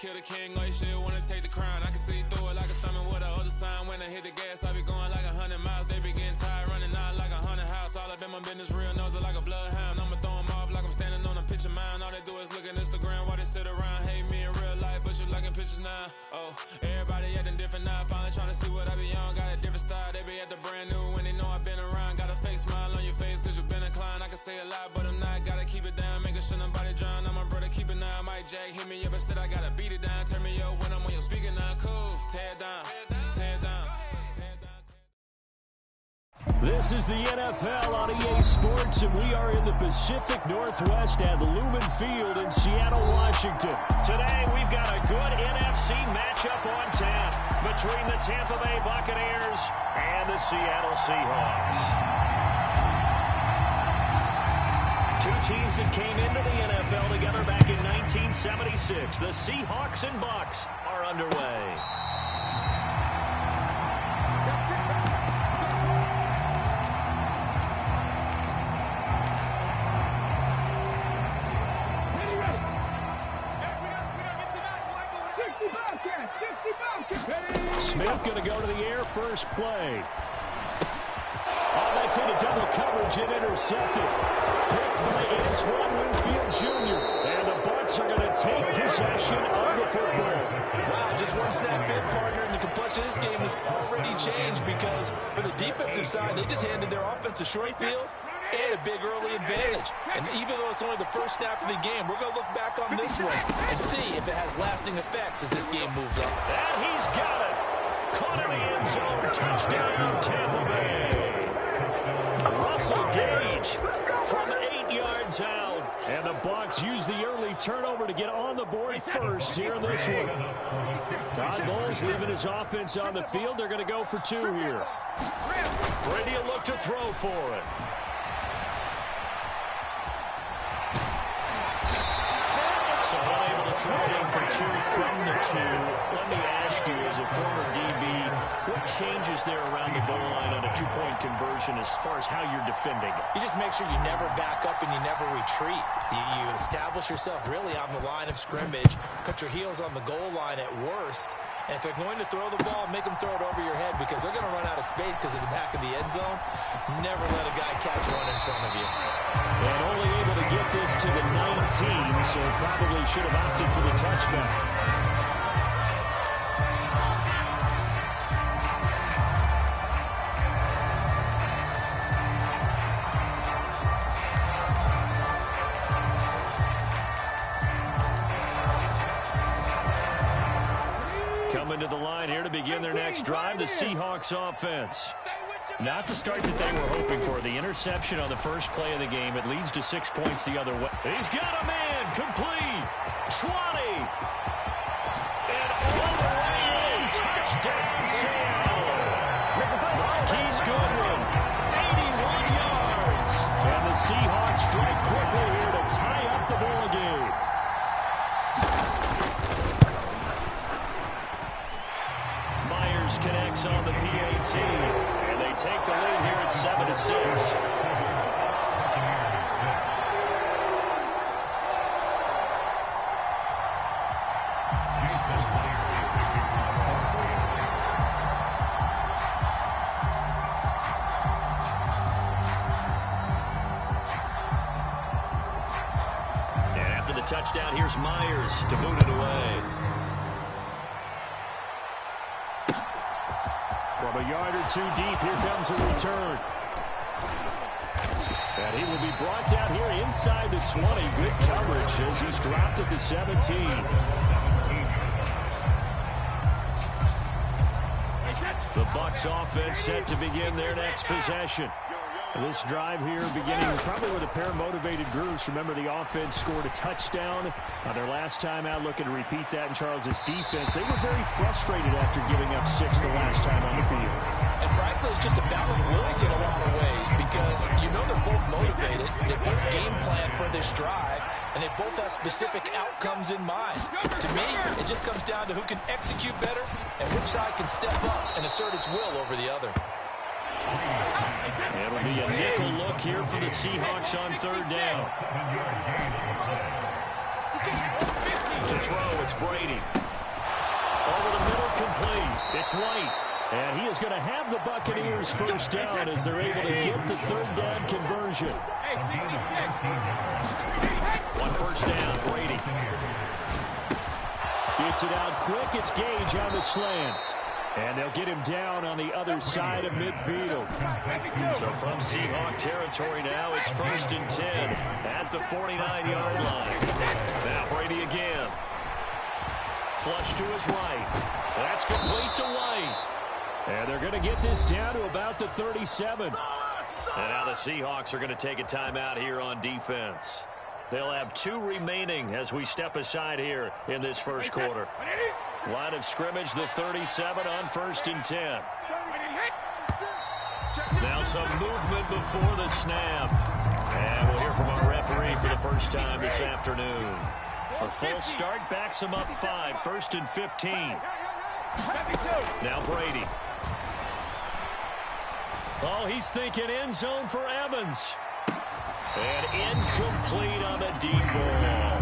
S7: Kill the king, like shit, wanna take the crown. I can see through it. in this real nose like a bloodhound. I'ma throw them off like I'm standing on a picture mound. All they do is look at Instagram while they sit around. Hate me in real life, but you liking pictures now. Oh, everybody acting different now. Finally trying to see what I be on. Got a different style, they be at the brand new when they know I've been around. Got a fake smile on your face cause you've been inclined. I can say a lot, but I'm not. Gotta keep it down, making sure nobody drown. I'm my brother, keep it now. Mike Jack hit me up and said I gotta beat it down. Turn me up when I'm on your speaker now. Cool, tear it down, tear it down.
S6: This is the NFL on EA Sports, and we are in the Pacific Northwest at Lumen Field in Seattle, Washington. Today, we've got a good NFC matchup on tap between the Tampa Bay Buccaneers and the Seattle Seahawks. Two teams that came into the NFL together back in 1976. The Seahawks and Bucs are underway. Smith going to go to the air, first play. Oh, that's into double coverage and intercepted. Picked by Antoine Winfield Jr. And the Bucs are going to take possession of the football.
S2: Wow, just one snap in, partner, and the complexion of this game has already changed because for the defensive side, they just handed their offense a short field and a big early advantage. And even though it's only the first snap of the game, we're going to look back on this one and see if it has lasting effects as this game moves on.
S6: And he's got it. Caught in the end zone. Touchdown, Tampa Bay. Russell Gage from 8 yards out. And the Bucs use the early turnover to get on the board first here in this one. Todd Bowles leaving his offense on the field. They're going to go for two here. Brady will look to throw for it. So unable to throw it in for two from the two. Let me ask you, as a former DB, what changes there around the goal line on a two-point conversion as far as how you're defending?
S2: You just make sure you never back up and you never retreat. You establish yourself really on the line of scrimmage, cut your heels on the goal line at worst, and if they're going to throw the ball, make them throw it over your head because they're going to run out of space because of the back of the end zone. Never let a guy catch one in front of you.
S6: And only able to get this to the 19, so probably should have opted for the touchback. Coming to the line here to begin their next drive, the Seahawks offense. Not the start that they were hoping for. The interception on the first play of the game. It leads to 6 points the other way. He's got a man. Complete. 20. And all the way in. Touchdown, Seattle. Marquise Goodwin. 81 yards. And the Seahawks strike quickly here to tie up the ball game. Myers connects on the PAT. And they take the lead here at 7-6. And after the touchdown, here's Myers to boot it away. From a yard or two deep, here comes a return. And he will be brought down here inside the 20. Good coverage as he's dropped at the 17. The Bucs offense set to begin their next possession. This drive here beginning probably with a pair of motivated groups. Remember, the offense scored a touchdown on their last time out. Looking to repeat that in Charles's defense. They were very frustrated after giving up 6 the last time on the field.
S2: And frankly, it's just a battle of wills in a lot of ways because you know they're both motivated. They both game plan for this drive, and they both have specific outcomes in mind. To me, it just comes down to who can execute better and which side can step up and assert its will over the other.
S6: It'll be a nickel look here for the Seahawks on third down. To throw, it's Brady. Over the middle, complete. It's White.
S1: And he is going to have the Buccaneers first down as they're able to get the third down conversion. One first down, Brady. Gets it out quick. It's Gage on the slant. And they'll get him down on the other side of midfield. So from Seahawk territory now, it's 1st and 10 at the 49-yard line. Now Brady again. Flush to his right. That's complete to White. And they're going to get this down to about the 37. And now the Seahawks are going to take a timeout here on defense. They'll have 2 remaining as we step aside here in this first quarter. Line of scrimmage, the 37 on 1st and 10. Now some movement before the snap. And we'll hear from our referee for the first time this afternoon. A full start backs him up 5, 1st and 15. Now Brady. Oh, he's thinking end zone for Evans. And incomplete on the deep ball.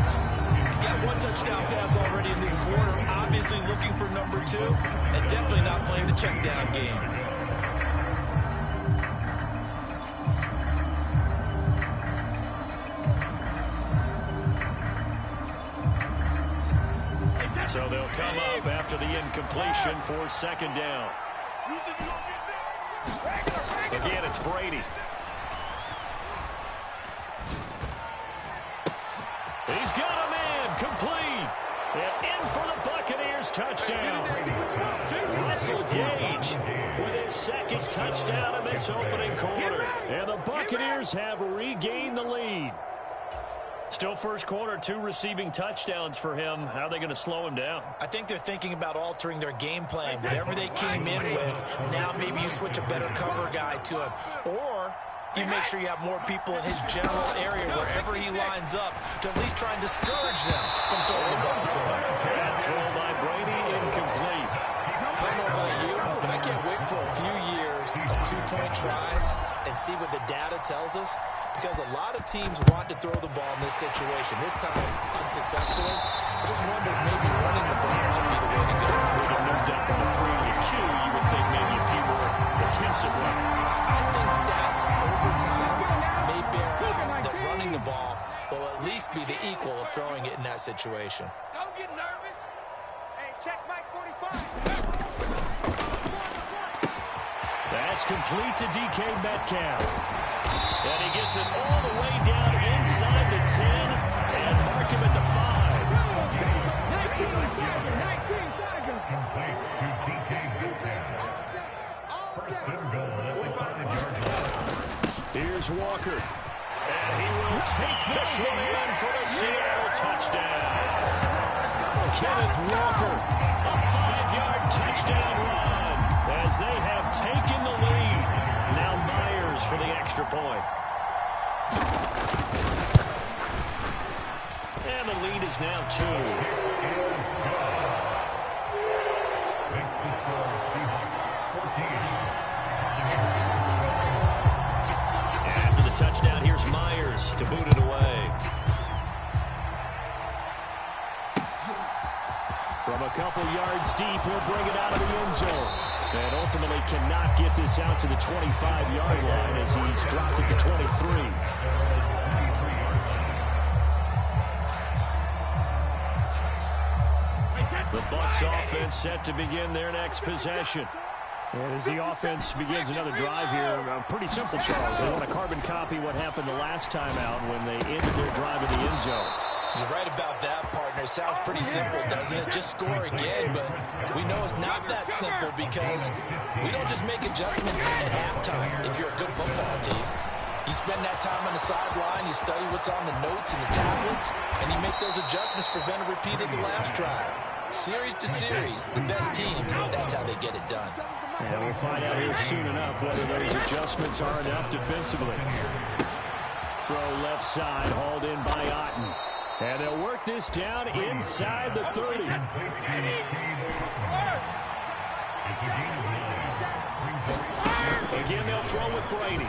S2: He's got 1 touchdown pass already in this quarter. Obviously looking for number 2. And definitely not playing the check down game.
S1: So they'll come up after the incompletion for 2nd down. Again, it's Brady. He's got a man complete. And in for the Buccaneers touchdown. Russell Gage with his 2nd touchdown in this opening quarter. And the Buccaneers have regained the lead. Still first quarter, 2 receiving touchdowns for him. How are they going to slow him down?
S2: I think they're thinking about altering their game plan. Whatever they came in with, now maybe you switch a better cover guy to him. Or you make sure you have more people in his general area wherever he lines up to at least try and discourage them from throwing the ball to him.
S1: And throw by Brady, incomplete.
S2: I don't know about you, but I can't wait for a few years of 2-point tries and see what the data tells us, because a lot of teams want to throw the ball in this situation. This time, unsuccessfully. I just wondered maybe running the ball might be the way to go.
S1: With a moved up from a 3 to 2, you would think maybe a few more attempts at running.
S2: I think stats over time may bear out that running the ball will at least be the equal of throwing it in that situation.
S3: Don't get nervous. Hey, check Mike 45.
S1: That's complete to DK Metcalf. And he gets it all the way down inside the 10 and mark him at the 5. Here's Walker. And he will take this one in for the Seattle touchdown. Kenneth Walker, a 5-yard touchdown run as they have taken the lead. Now Myers for the extra point. And the lead is now 2. After the touchdown, here's Myers to boot it away. From a couple yards deep, he'll bring it out of the end zone. And ultimately cannot get this out to the 25-yard line as he's dropped it to 23. The Bucs offense set to begin their next possession. And as the offense begins another drive here, pretty simple, Charles. They want to carbon copy what happened the last time out when they ended their drive in the end zone.
S2: You're right about that, partner. Sounds pretty simple, doesn't it? Just score again, but we know it's not that simple because we don't just make adjustments at halftime if you're a good football team. You spend that time on the sideline, you study what's on the notes and the tablets, and you make those adjustments to prevent a repeat of the last drive. Series to series, the best teams, that's how they get it done.
S1: And we'll find out here soon enough whether those adjustments are enough defensively. Throw left side, hauled in by Otten. And they'll work this down inside the 30. Again, they'll throw with Brady.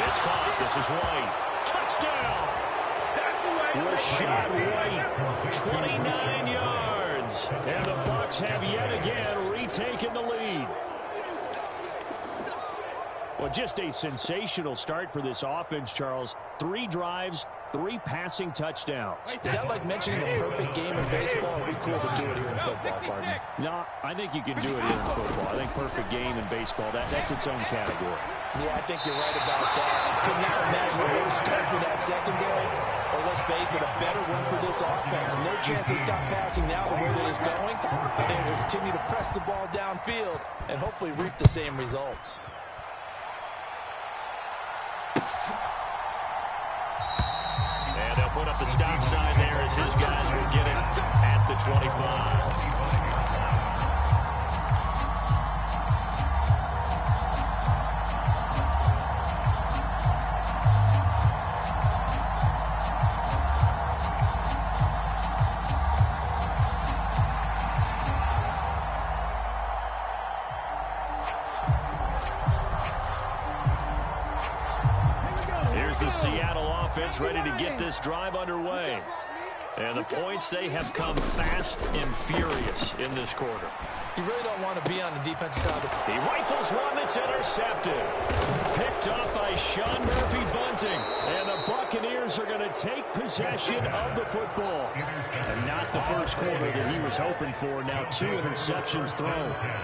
S1: It's caught. This is White. Touchdown!
S3: That's the way.
S1: was shot right, 29 yards. And the Bucs have yet again retaken the lead. Well, just a sensational start for this offense, Charles. 3 drives, 3 passing touchdowns.
S2: Is that like mentioning a perfect game in baseball? Or are we cool to do it here in football, partner?
S6: No, I think you can do it here in football. I think perfect game in baseball, that's its own category.
S2: Yeah, I think you're right about that. I could not imagine a worse start for that secondary. Or let's face it, a better one for this offense. No chance to stop passing now the way that it's going. But they will continue to press the ball downfield and hopefully reap the same results.
S6: And they'll put up the stop sign there as his guys will get it at the 25. The Seattle offense ready to get this drive underway. And the points, they have come fast and furious in this quarter.
S2: You really don't want to be on the defensive side of the...
S1: He rifles one that's intercepted. Picked off by Sean Murphy-Bunting. And the Buccaneers are going to take possession of the football. And not the first quarter that he was hoping for. Now 2 interceptions thrown.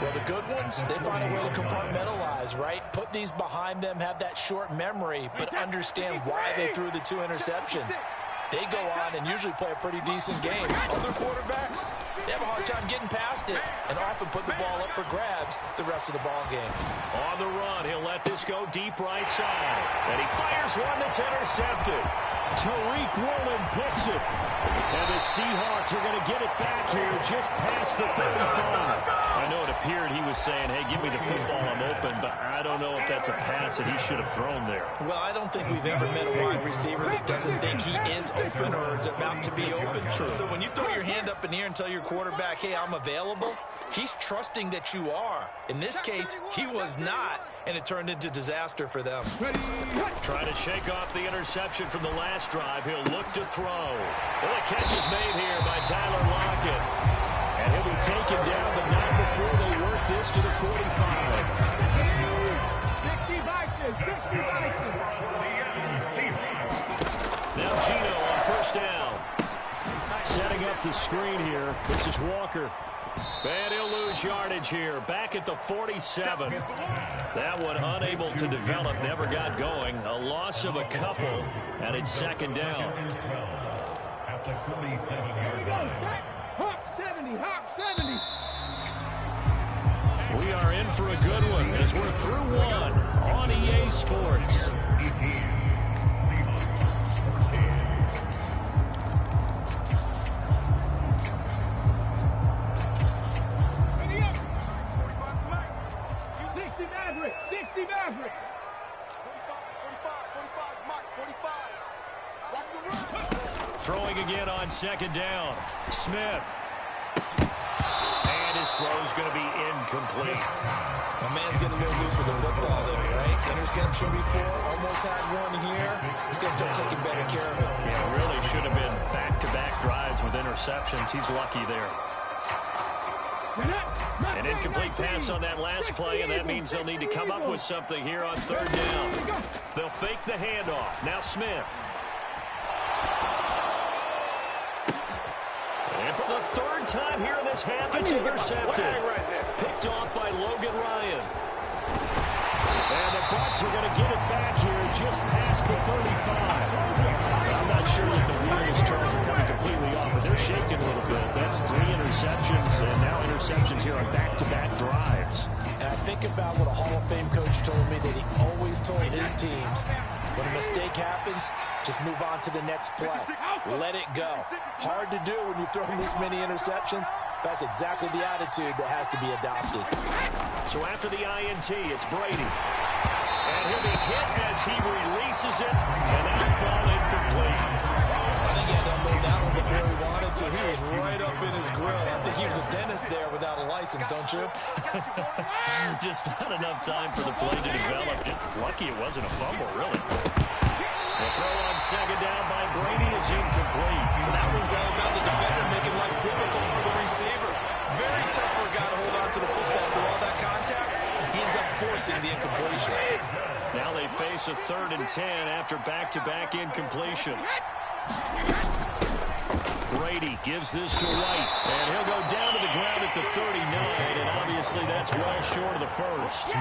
S2: Well, the good ones, they find a way to compartmentalize, right? Put these behind them, have that short memory, but understand why they threw the 2 interceptions. They go on and usually play a pretty decent game. Other quarterbacks, they have a hard time getting past it and often put the ball up for grabs the rest of the ball game.
S1: On the run, he'll let this go deep right side. And he fires one that's intercepted. Tariq Woolen picks it. And the Seahawks are going to get it back here just past the 35. I know it appeared he was saying, hey, give me the football, I'm open, but I don't know if that's a pass that he should have thrown there.
S2: Well, I don't think we've ever met a wide receiver that doesn't think he is open or is about to be open. So when you throw your hand up in the air and tell your quarterback, hey, I'm available, he's trusting that you are. In this case, he was not, and it turned into disaster for them.
S1: Trying to shake off the interception from the last drive. He'll look to throw. Well, the catch is made here by Tyler Lockett. And he'll be taken down, but not before they work this to the 45.
S3: 60 Vikings, 60 Vikings.
S1: Now Gino on first down. Setting up the screen here. This is Walker. And he'll lose yardage here. Back at the 47. That one unable to develop. Never got going. A loss of a couple. And it's second down.
S5: At the 47-yard line.
S3: Hawk 70, Hawk 70.
S1: We are in for a good one as we're through one on EA Sports. Throwing again on second down. Smith. And his throw's going to be incomplete.
S2: My man's getting a little loose with the football there, right? Interception before, almost had one here. He's going to start taking better care of it.
S1: Yeah, really should have been back-to-back drives with interceptions. He's lucky there. An incomplete pass on that last play, and that means they'll need to come up with something here on third down. They'll fake the handoff. Now Smith. And for the third time here in this half, it's intercepted. Picked off by Logan Ryan. And the Bucs are going to get it back here just past the 35. I'm not sure that the wheels, Charles, are coming completely off, but they're shaking a little bit. That's 3 interceptions, and now interceptions here on back-to-back drives.
S2: And I think about what a Hall of Fame coach told me, that he always told his teams, when a mistake happens, just move on to the next play. Let it go. Hard to do when you've thrown this many interceptions. That's exactly the attitude that has to be adopted.
S1: So after the INT, it's Brady. And he'll be hit as he releases it, and that'll fall incomplete.
S2: I think he had to unload that one before he wanted to. He was right up in his grill. I think he was a dentist there without a license, don't you?
S1: Just not enough time for the play to develop. Lucky it wasn't a fumble, really.
S6: The throw on second down by Brady is incomplete.
S2: That was all about the defender making life difficult for the receiver. Very tough for a guy to hold on to the football through all that contact. He ends up forcing the incompletion.
S6: Now they face a 3rd and 10 after back-to-back incompletions. Brady gives this to White, and he'll go down to the ground at the 39, and obviously that's well short of the first.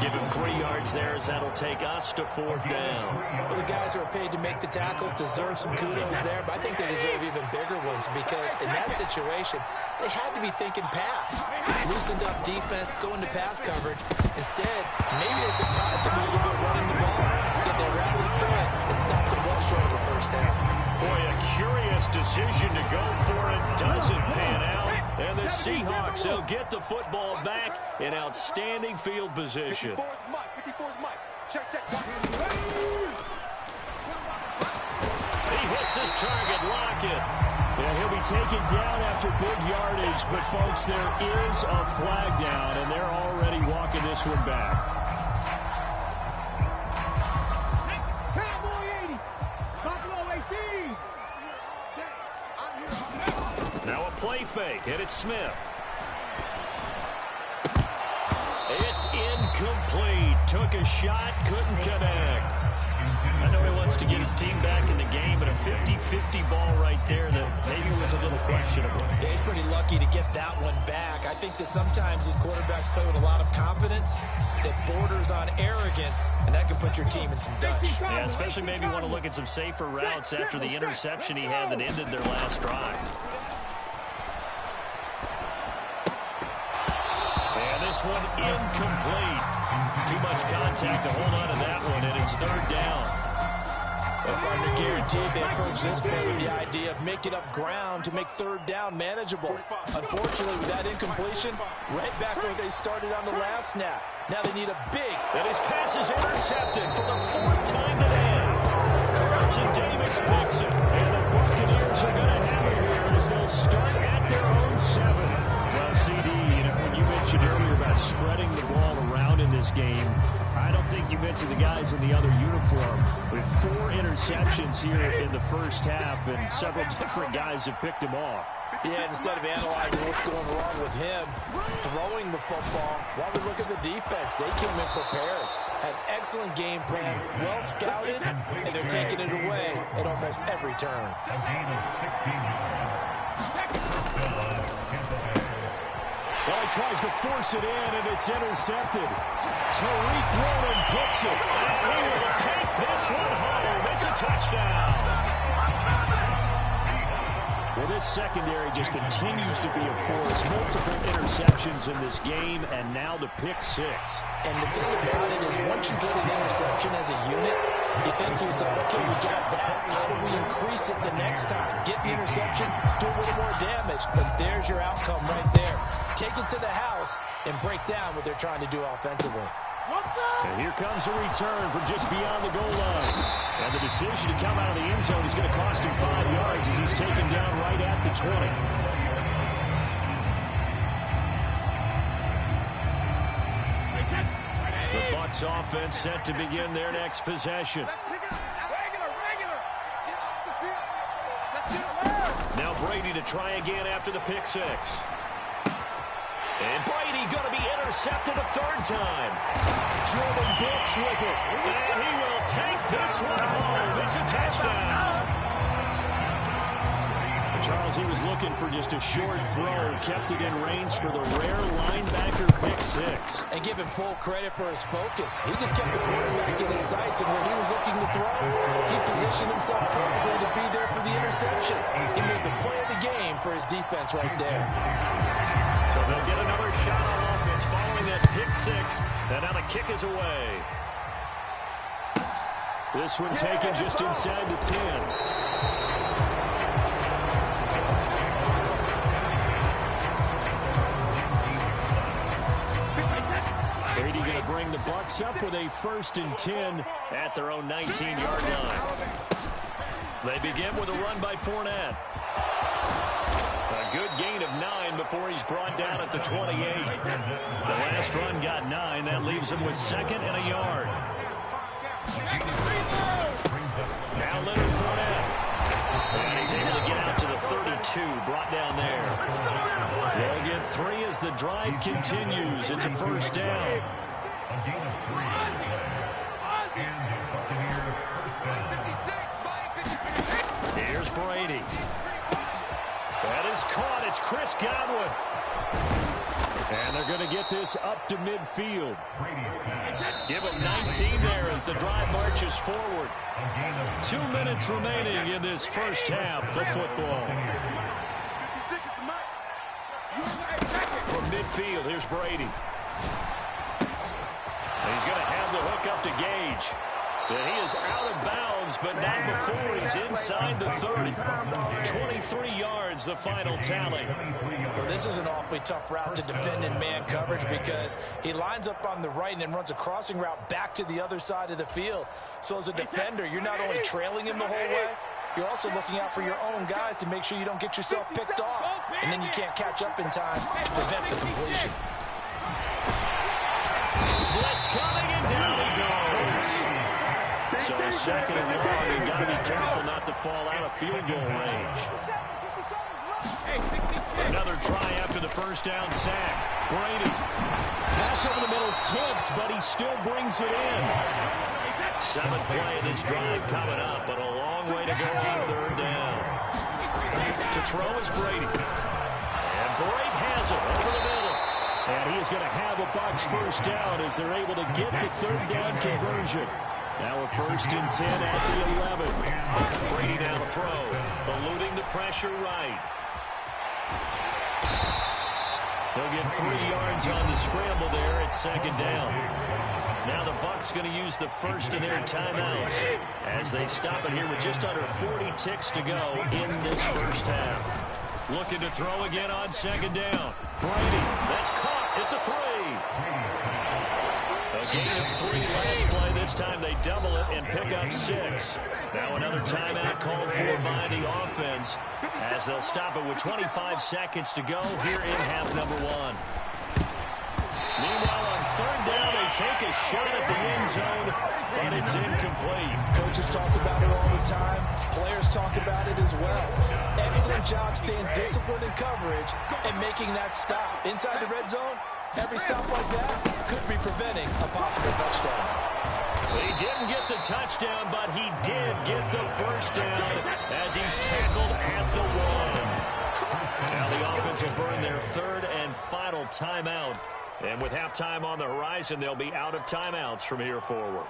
S6: Give him 3 yards there as that'll take us to 4th down.
S2: Well, the guys who are paid to make the tackles deserve some kudos there, but I think they deserve even bigger ones because in that situation, they had to be thinking pass. Loosened up defense, go into pass coverage. Instead, maybe they surprised them a little bit running the ball, get their rally to it, and stop them well short of the first down.
S6: Boy, a curious decision to go for it. Doesn't pan out. And the Seahawks, they'll get the football back in outstanding field position.
S3: 54's Mike. Check.
S6: He hits his target, Lockett.
S1: Yeah, he'll be taken down after big yardage. But, folks, there is a flag down, and they're already walking this one back.
S6: Now a play fake, and it's Smith. It's incomplete. Took a shot, couldn't connect. I know he wants to get his team back in the game, but a 50-50 ball right there that maybe was a little questionable.
S2: Yeah, he's pretty lucky to get that one back. I think that sometimes these quarterbacks play with a lot of confidence that borders on arrogance, and that can put your team in some Dutch.
S6: Yeah, especially maybe want to look at some safer routes after the interception he had that ended their last drive. And this one incomplete. Too much contact to hold on to that one, and it's 3rd down.
S2: Well, partner, guaranteed they approach this play with the idea of making up ground to make 3rd down manageable. Unfortunately, with that incompletion, right back where they started on the last snap. Now they need a big.
S6: And his pass is intercepted for the 4th time today. Carlton Davis picks it, and the Buccaneers are going to have it here as they'll start at their own 7. Well, CD, when you mentioned earlier about spreading the ball around in this game, I don't think you mentioned the guys in the other uniform. With 4 interceptions here in the first half, and several different guys have picked him off.
S2: Yeah, instead of analyzing what's going wrong with him, throwing the football, while we look at the defense, they came in prepared. Had an excellent game plan, well scouted, and they're taking it away at almost every turn.
S1: Well, he tries to force it in, and it's intercepted. Tariq Woolen puts it.
S6: He will take this one home. It's a touchdown.
S1: Well, this secondary just continues to be a force. Multiple interceptions in this game, and now the pick 6.
S2: And the thing about it is once you get an interception as a unit, you think to yourself, okay, we got that. How do we increase it the next time? Get the interception, do a little more damage, and there's your outcome right there. Take it to the house and break down what they're trying to do offensively.
S1: And here comes a return from just beyond the goal line. And the decision to come out of the end zone is going to cost him 5 yards as he's taken down right at the 20.
S6: The Bucs offense set to begin their next possession. Now Brady to try again after the pick 6. And Brady going to be intercepted a 3rd time.
S1: Jordan Brooks with it.
S6: And he will take this one home. It's a touchdown.
S1: Charles, he was looking for just a short throw. Kept it in range for the rare linebacker pick 6.
S2: And give him full credit for his focus. He just kept the quarterback in his sights, and when he was looking to throw, he positioned himself perfectly to be there for the interception. He made the play of the game for his defense right there.
S6: So they'll get another shot on offense following that pick 6. And now the kick is away.
S1: This one taken just inside the 10. Brady going to bring the Bucs up with a 1st and 10
S6: at their own 19-yard line. They begin with a run by Fournette. A good gain of 9 before he's brought down at the 28. The last run got 9. That leaves him with 2nd and a yard. Now Leonard Fournette. And he's able to get out to the 32, brought down there. They'll get 3 as the drive continues. It's a first down. Here's Brady. That is caught. It's Chris Godwin. And they're going to get this up to midfield. Give him 19 there as the drive marches forward. 2 minutes remaining in this first half of football. From midfield, here's Brady. He's going to have the hook up to Gage. And he is out of bounds, but not before he's inside the 30. 23 yards, the final tally.
S2: Well, this is an awfully tough route to defend in man coverage because he lines up on the right and then runs a crossing route back to the other side of the field. So as a defender, you're not only trailing him the whole way, you're also looking out for your own guys to make sure you don't get yourself picked off. And then you can't catch up in time to prevent the completion.
S6: Blitz coming, and down he goes. So second and long, you've got to be careful not to fall out of field goal range. Another try after the first down sack. Brady. Pass over the middle, tipped, but he still brings it in. 7th play of this drive coming up, but a long way to go on third down. To throw is Brady. And Brady has it over the middle. And he is going to have a Bucs first down as they're able to get the third down conversion. Now a 1st and 10 at the 11. Brady down the throw, eluding the pressure right. They'll get 3 yards on the scramble there at 2nd down. Now the Bucs going to use the first of their timeouts as they stop it here with just under 40 ticks to go in this first half. Looking to throw again on 2nd down. Brady, that's caught at the 3. A gain of 3 last play. This time they double it and pick up 6. Now another timeout called for by the offense as they'll stop it with 25 seconds to go here in half number 1. Meanwhile, on third down, they take a shot at the end zone, but it's incomplete.
S2: Coaches talk about it all the time. Players talk about it as well. Excellent job staying disciplined in coverage and making that stop. Inside the red zone, every stop like that could be preventing a possible touchdown.
S6: He didn't get the touchdown, but he did get the first down as he's tackled at the 1. Now the offense will burn their 3rd and final timeout. And with halftime on the horizon, they'll be out of timeouts from here forward.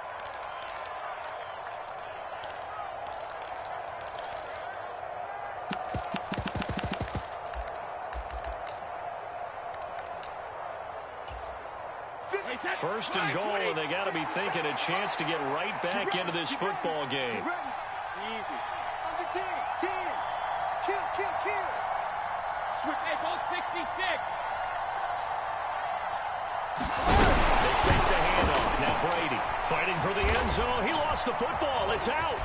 S6: First and goal, and they got to be thinking a chance to get right back into this football game.
S3: Switch, ball 66.
S6: They take the handoff. Now Brady fighting for the end zone. He lost the football. It's out.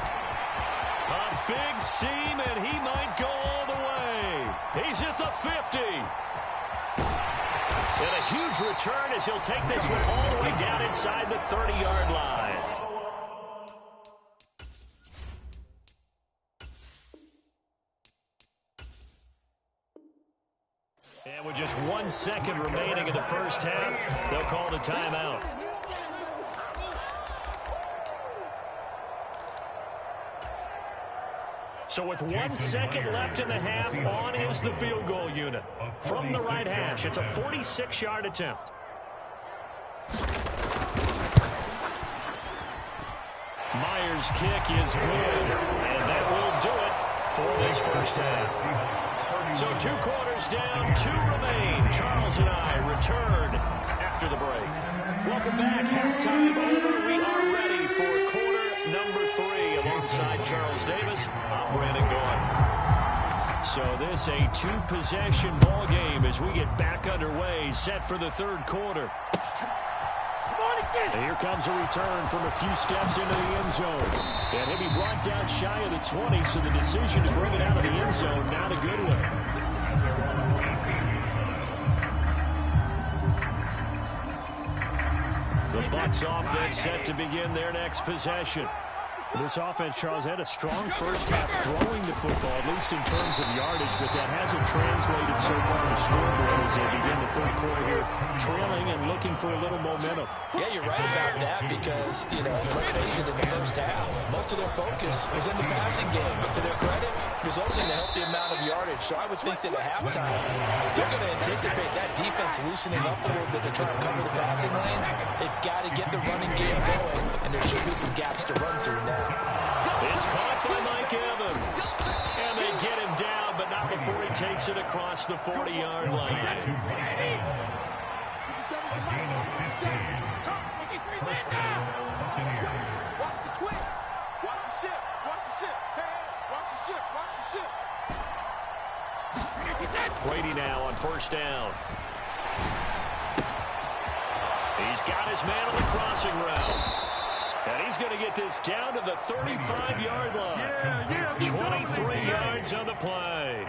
S6: A big seam, and he might go all the way. He's at the 50. And a huge return as he'll take this one all the way down inside the 30-yard line. And with just 1 second remaining in the first half, they'll call the timeout. So with 1 second left in the half, on is the field goal unit. From the right hash, it's a 46-yard attempt. Myers' kick is good, and that will do it for this first half. So 2 quarters down, 2 remain. Charles and I return after the break. Welcome back. Halftime over. We are ready for quarter number 3. Alongside Charles Davis, I'm Brandon Gaudin. So this a 2-possession ball game as we get back underway, set for the 3rd quarter. And here comes a return from a few steps into the end zone. And he'll be brought down shy of the 20, so the decision to bring it out of the end zone, not a good one. The Bucs offense set to begin their next possession. This offense, Charles, had a strong first half throwing the football, at least in terms of yardage, but that hasn't translated so far to scoreboard as they begin the third quarter here, trailing and looking for a little momentum.
S2: Yeah, you're right about that because, let's face it, in the first half, most of their focus was in the passing game. But to their credit, resulted in a healthy amount of yardage. So I would think that at halftime, they're going to anticipate that defense loosening up a little bit to try to cover the passing lanes. They've got to get the running game going, and there should be some gaps to run through now.
S6: It's caught by Mike Evans. And they get him down, but not before he takes it across the 40-yard line.
S3: Watch the twins. Watch the ship. Watch the ship. Hey, watch the ship. Watch the ship.
S6: Brady now on first down. He's got his man on the crossing route. And he's going to get this down to the 35-yard line. 23 yards on the play.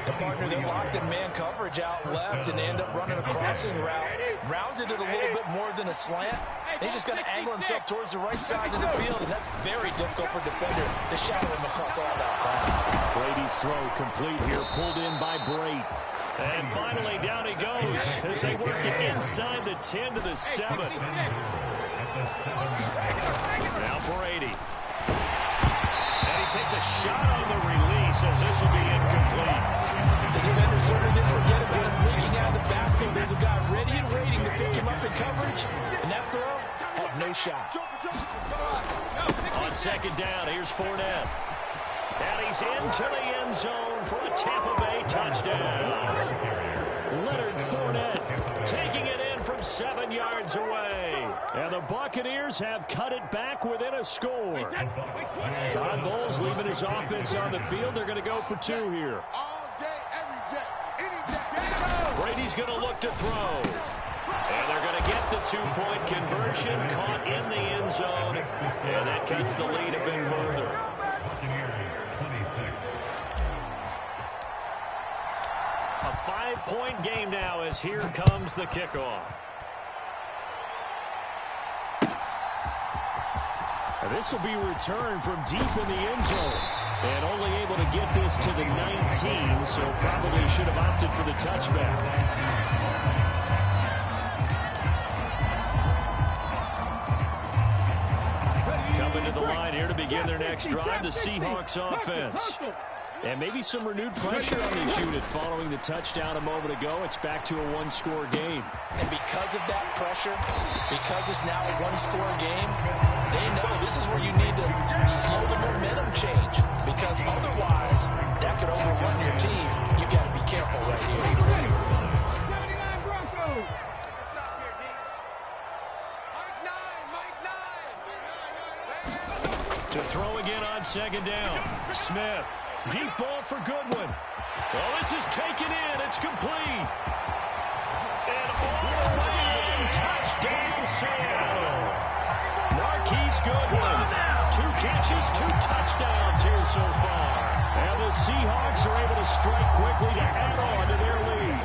S2: The partner that locked in man coverage out left and end up running a crossing route. Rounded it a little bit more than a slant. He's just going to angle himself towards the right side of the field, and that's very difficult for a defender to shadow him across all that ground.
S6: Brady's throw complete here, pulled in by Brate. And finally, down he goes as they work it inside the 10 to the 7. Now Brady. And he takes a shot on the release as this will be incomplete.
S2: The defender certainly didn't forget about him leaking out of the backfield. There's a guy ready and waiting to pick him up in coverage. And that throw had no shot.
S6: On second down, here's Fournette. And he's into the end zone for a Tampa Bay touchdown. Leonard Fournette taking it in from 7 yards away. And the Buccaneers have cut it back within a score. Todd Bowles leaving his offense on the field. They're going to go for 2 here.
S3: All day, every day, any day.
S6: Brady's going to look to throw. And they're going to get the 2-point conversion, caught in the end zone. And that cuts the lead a bit further. A 5-point game now as here comes the kickoff. This will be returned from deep in the end zone. And only able to get this to the 19, so probably should have opted for the touchback. Coming to the line here to begin their next drive, the Seahawks offense. And maybe some renewed pressure on this unit following the touchdown a moment ago. It's back to a 1-score game.
S2: And because of that pressure, because it's now a 1-score game, they know this is where you need to slow the momentum change. Because otherwise, that could overrun your team. You've got to be careful right here.
S6: To throw again on second down. Smith. Deep ball for Goodwin. Well, this is taken in. It's complete. And all the way in. Touchdown, Seattle. Marquise Goodwin. 2 catches, 2 touchdowns here so far. And the Seahawks are able to strike quickly to add on to their lead.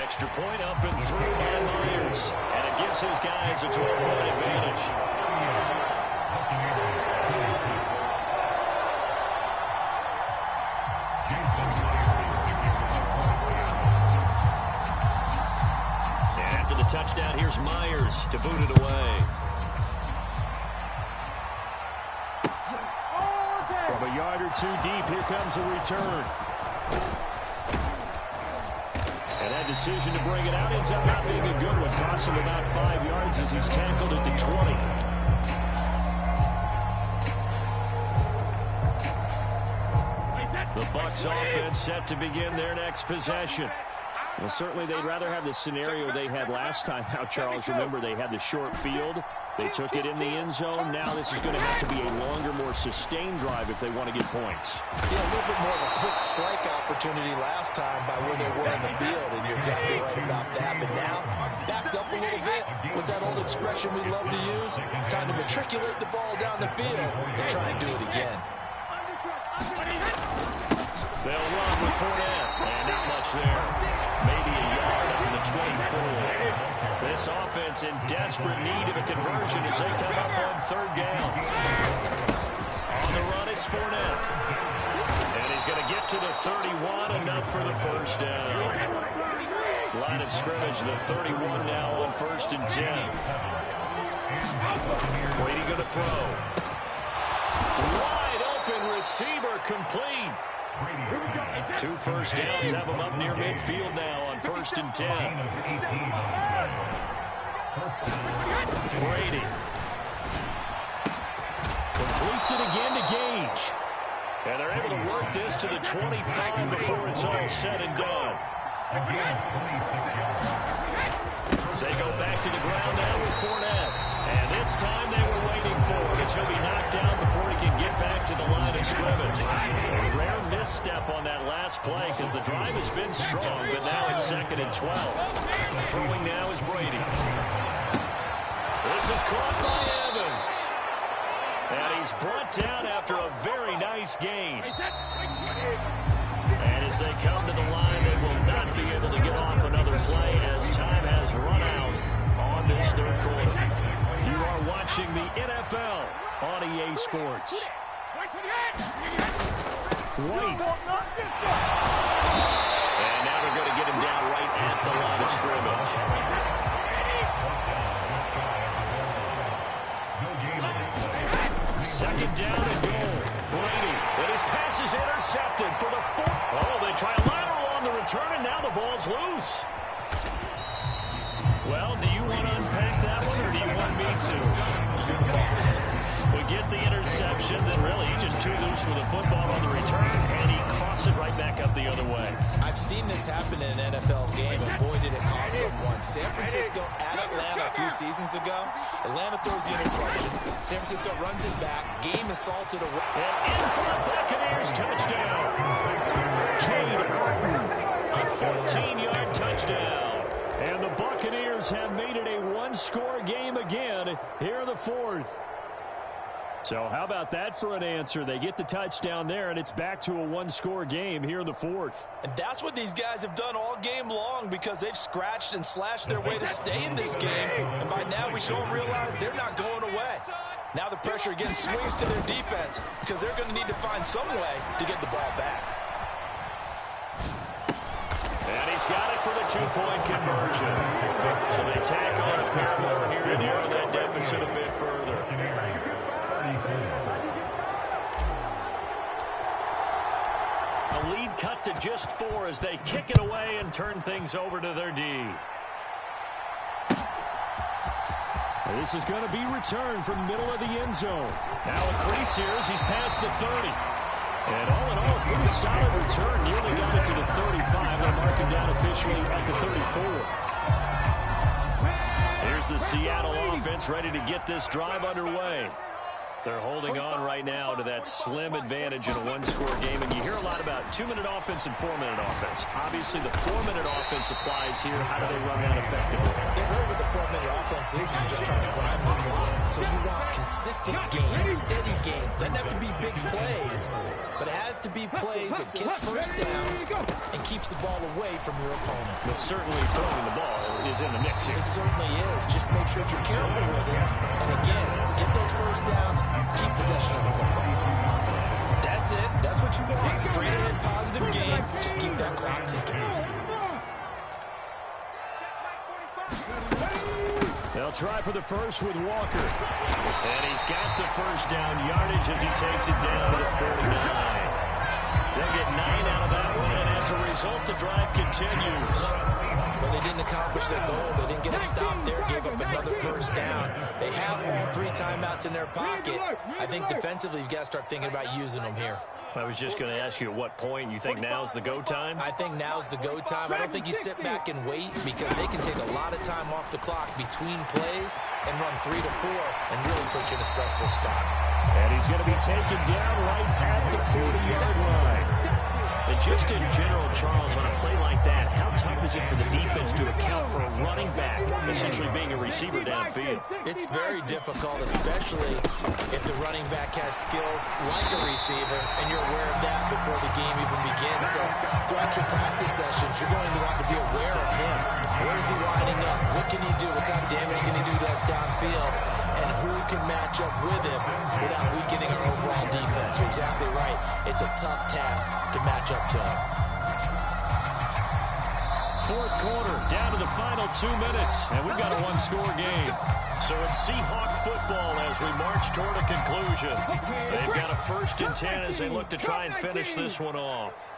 S6: Extra point up and through by Myers. And it gives his guys a 12-point advantage. And after the touchdown, here's Myers to boot it away. From a yard or 2 deep, here comes a return. And that decision to bring it out ends up not being a good one. Cost him about 5 yards as he's tackled at the 20. The Bucs offense set to begin their next possession. Well, certainly they'd rather have the scenario they had last time out, Charles. Remember, they had the short field. They took it in the end zone. Now this is going to have to be a longer, more sustained drive if they want to get points.
S2: Yeah, a little bit more of a quick strike opportunity last time by where they were in the field, and you're exactly right about that. But now, backed up a little bit. Was that old expression we love to use? Time to matriculate the ball down the field and try and do it again.
S6: They'll run with Fournette, and not much there. Maybe a yard up in the 24. This offense in desperate need of a conversion as they come up on third down. On the run, it's Fournette. And he's going to get to the 31, enough for the first down. Line of scrimmage, the 31 now on 1st and 10. Brady going to throw. Wide open receiver, complete. 2 first downs have him up near midfield now on 1st and 10. Brady completes it again to Gage. And they're able to work this to the 25 before it's all said and done. They go back to the ground now with Fournette. And this time they were waiting for him as he'll be knocked down before he can get back to the line of scrimmage. A rare misstep on that last play because the drive has been strong, but now it's 2nd and 12. Throwing now is Brady. This is caught by Evans. And he's brought down after a very nice gain. And as they come to the line, they will not be able to get off another play as time has run out on this third quarter. You are watching the NFL on EA Sports. White. And now they're going to get him down right at the line of scrimmage. Second down and goal. Brady, and his pass is intercepted for the 4th. Oh, they try a lateral on the return, and now the ball's loose. Well, do you want to unpack that one, or do you want me to? We get the interception, then really he's just too loose with the football on the return, and he coughs it right back up the other way.
S2: I've seen this happen in an NFL game, and boy, did it cost someone. San Francisco at Atlanta a few seasons ago. Atlanta throws the interception. San Francisco runs it back. Game is salted away.
S6: And in for the Buccaneers touchdown. Cade Orton, a 14-yard touchdown. And the Buccaneers have made it a one-score game again here in the 4th. So how about that for an answer? They get the touchdown there, and it's back to a one-score game here in the 4th.
S8: And that's what these guys have done all game long because they've scratched and slashed their way to stay in this game. And by now we should all realize they're not going away. Now the pressure again swings to their defense because they're going to need to find some way to get the ball back.
S6: And he's got it for the 2-point conversion. So they tack on a pair more here to narrow that deficit a bit further. A lead cut to just 4 as they kick it away and turn things over to their D. This is going to be returned from middle of the end zone. Now a crease here as he's past the 30. And all in all, a pretty solid return. Nearly got it to the 35. They'll mark him down officially at the 34. Here's the Seattle offense ready to get this drive underway. They're holding on right now to that slim advantage in a one-score game. And you hear a lot about 2-minute offense and 4-minute offense. Obviously, the 4-minute offense applies here. How do they run that effectively?
S2: Yeah, really what the 4-minute offense is just trying to grind the clock. So you want consistent gains, steady gains. Doesn't have to be big plays, but it has to be plays that gets first downs and keeps the ball away from your opponent.
S6: But certainly throwing the ball is in the mix here.
S2: It certainly is. Just make sure that you're careful with it. And again, get those first downs, keep possession of the football. That's it. That's what you want. Straight ahead, positive game. Just keep that clock ticking.
S6: They'll try for the first with Walker. And he's got the first down yardage as he takes it down to the 49. They'll get 9 out of that one, and as a result, the drive continues.
S2: Well, they didn't accomplish their goal. They didn't get a stop there, gave up another first down. They have all 3 timeouts in their pocket. I think defensively, you've got to start thinking about using them here.
S6: I was just going to ask you at what point you think now's the go time?
S2: I think now's the go time. I don't think you sit back and wait because they can take a lot of time off the clock between plays and run 3 to 4 and really put you in a stressful spot.
S6: And he's going to be taken down right at the 40-yard line. And just in general, Charles, on a play like that, how tough is it for the defense to account for a running back essentially being a receiver downfield?
S2: It's very difficult, especially if the running back has skills like a receiver, and you're aware of that before the game even begins. So throughout your practice sessions, you're going to want to be aware of him. Where is he lining up? What can he do? What kind of damage can he do to us downfield? And who can match up with him without weakening our overall defense? You're exactly right. It's a tough task to match up to him.
S6: Fourth quarter, down to the final 2 minutes, and we've got a one-score game. So it's Seahawk football as we march toward a conclusion. They've got a 1st and 10 as they look to try and finish this one off.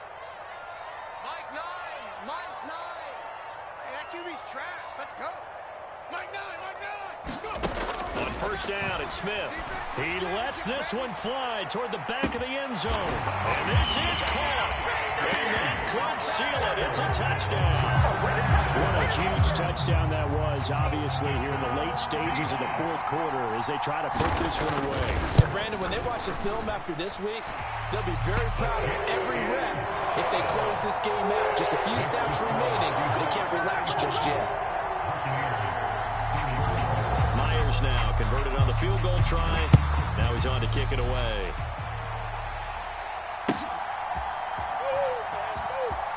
S3: Mike 9! Mike 9! Hey, that QB's trash. Let's go. Mike 9! Mike 9! Go!
S6: On 1st down, it's Smith. He lets this one fly toward the back of the end zone. And this is caught. And that could seal it. It's a touchdown.
S1: What a huge touchdown that was, obviously, here in the late stages of the 4th quarter as they try to put this one away.
S8: And Brandon, when they watch the film after this week, they'll be very proud of every rep if they close this game out. Just a few snaps remaining. They can't relax just yet.
S6: Myers now converted on the field goal try. Now he's on to kick it away.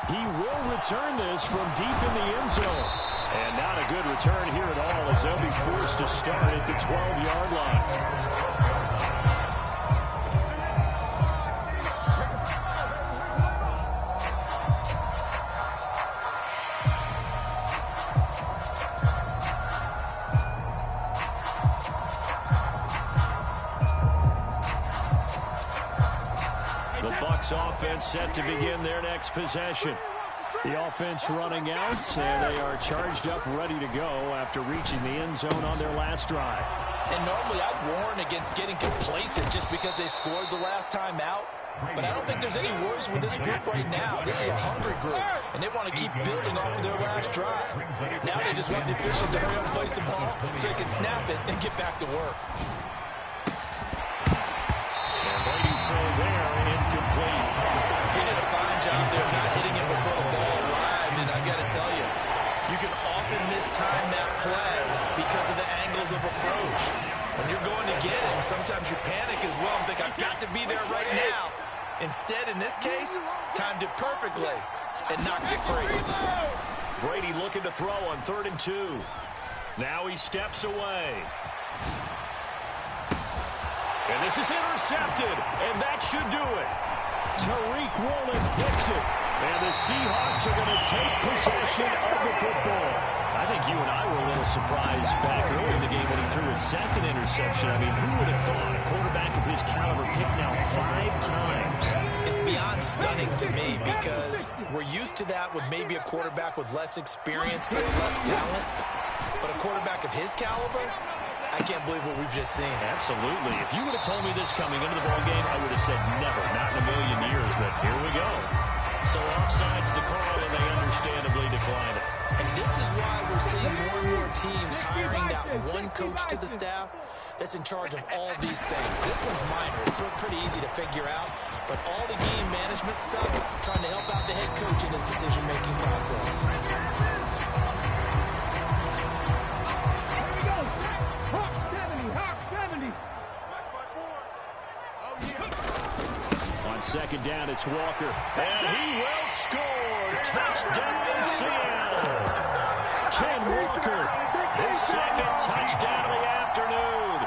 S1: He will return this from deep in the end zone. And not a good return here at all as they'll be forced to start at the 12-yard line.
S6: Offense set to begin their next possession.
S1: The offense running out, and they are charged up, ready to go after reaching the end zone on their last drive.
S8: And normally I'd warn against getting complacent just because they scored the last time out. But I don't think there's any worries with this group right now. This is a hungry group, and they want to keep building off of their last drive. Now they just want the officials to hurry up and place the ball so they can snap it and get back to work.
S6: And Brady's throw there, incomplete.
S2: He did a fine job there not hitting it before the ball arrived, and I got to tell you, you can often mistime that play because of the angles of approach. When you're going to get him, sometimes you panic as well and think, I've got to be there right now. Instead, in this case, timed it perfectly and knocked it free.
S6: Brady looking to throw on 3rd and 2. Now he steps away. And this is intercepted, and that should do it.
S1: Tariq Woolen picks it, and the Seahawks are going to take possession of the football.
S6: I think you and I were a little surprised back early in the game when he threw his 2nd interception. I mean, who would have thought a quarterback of his caliber picked now 5 times?
S2: It's beyond stunning to me because we're used to that with maybe a quarterback with less experience or less talent. But a quarterback of his caliber, I can't believe what we've just seen.
S6: Absolutely. If you would have told me this coming into the ballgame, I would have said never, not in a million years, but here we go. So offside's the call, and they understandably decline it.
S2: And this is why we're seeing more and more teams hiring that one coach to the staff that's in charge of all these things. This one's minor. It's pretty easy to figure out. But all the game management stuff, trying to help out the head coach in his decision-making process.
S1: On 2nd down, it's Walker. And he will score. Touchdown, Seattle. Ken Walker, his 2nd touchdown of the afternoon.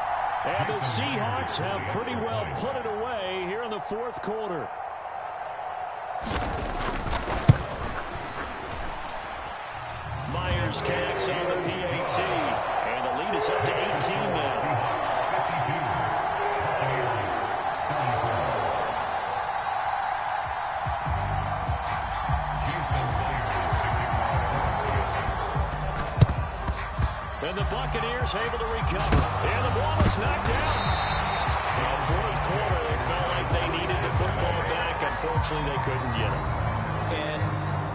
S1: And the Seahawks have pretty well put it away here in the 4th quarter.
S6: Myers connects on the PAT. And the lead is up to 18 now. And the Buccaneers able to recover. And the ball is knocked out. In the 4th quarter, they felt like they needed the football back. Unfortunately, they couldn't get it.
S2: And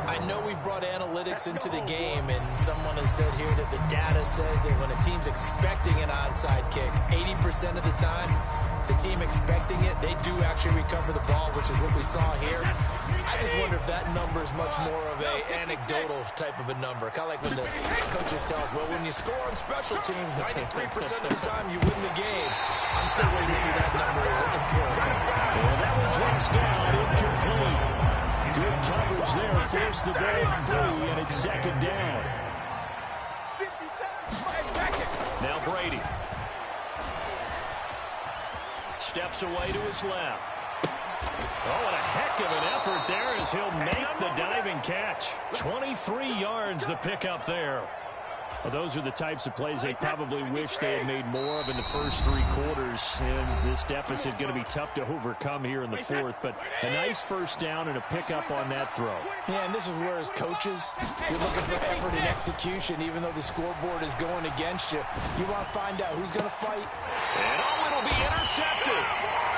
S2: I know we brought analytics into the game, and someone has said here that the data says that when a team's expecting an onside kick, 80% of the time, the team expecting it, they do actually recover the ball, which is what we saw here. I just wonder if that number is much more of a anecdotal type of a number. Kind of like when the coaches tell us, well, when you score on special teams, 93% of the time you win the game. I'm still waiting to see that number as empirical.
S1: Well, that one drops down, incomplete. Good coverage there, forced the ball free, and it's second down. Now Brady. Steps away to his left. Oh, and a heck of an effort there as he'll make the diving catch. 23 yards the pickup there. Well, those are the types of plays they probably wish they had made more of in the first 3 quarters. And this deficit going to be tough to overcome here in the fourth. But a nice first down and a pickup on that throw.
S8: Yeah, and this is where, as coaches, you're looking for effort and execution. Even though the scoreboard is going against you, you want to find out who's going to fight.
S1: And oh, it'll be intercepted.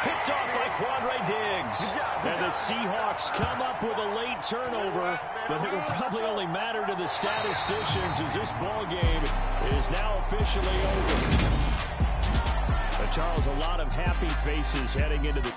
S1: Picked off by Quandre Diggs. And the Seahawks come up with a late turnover, but it will probably only matter to the statisticians as this ball game is now officially over. But Charles, a lot of happy faces heading into the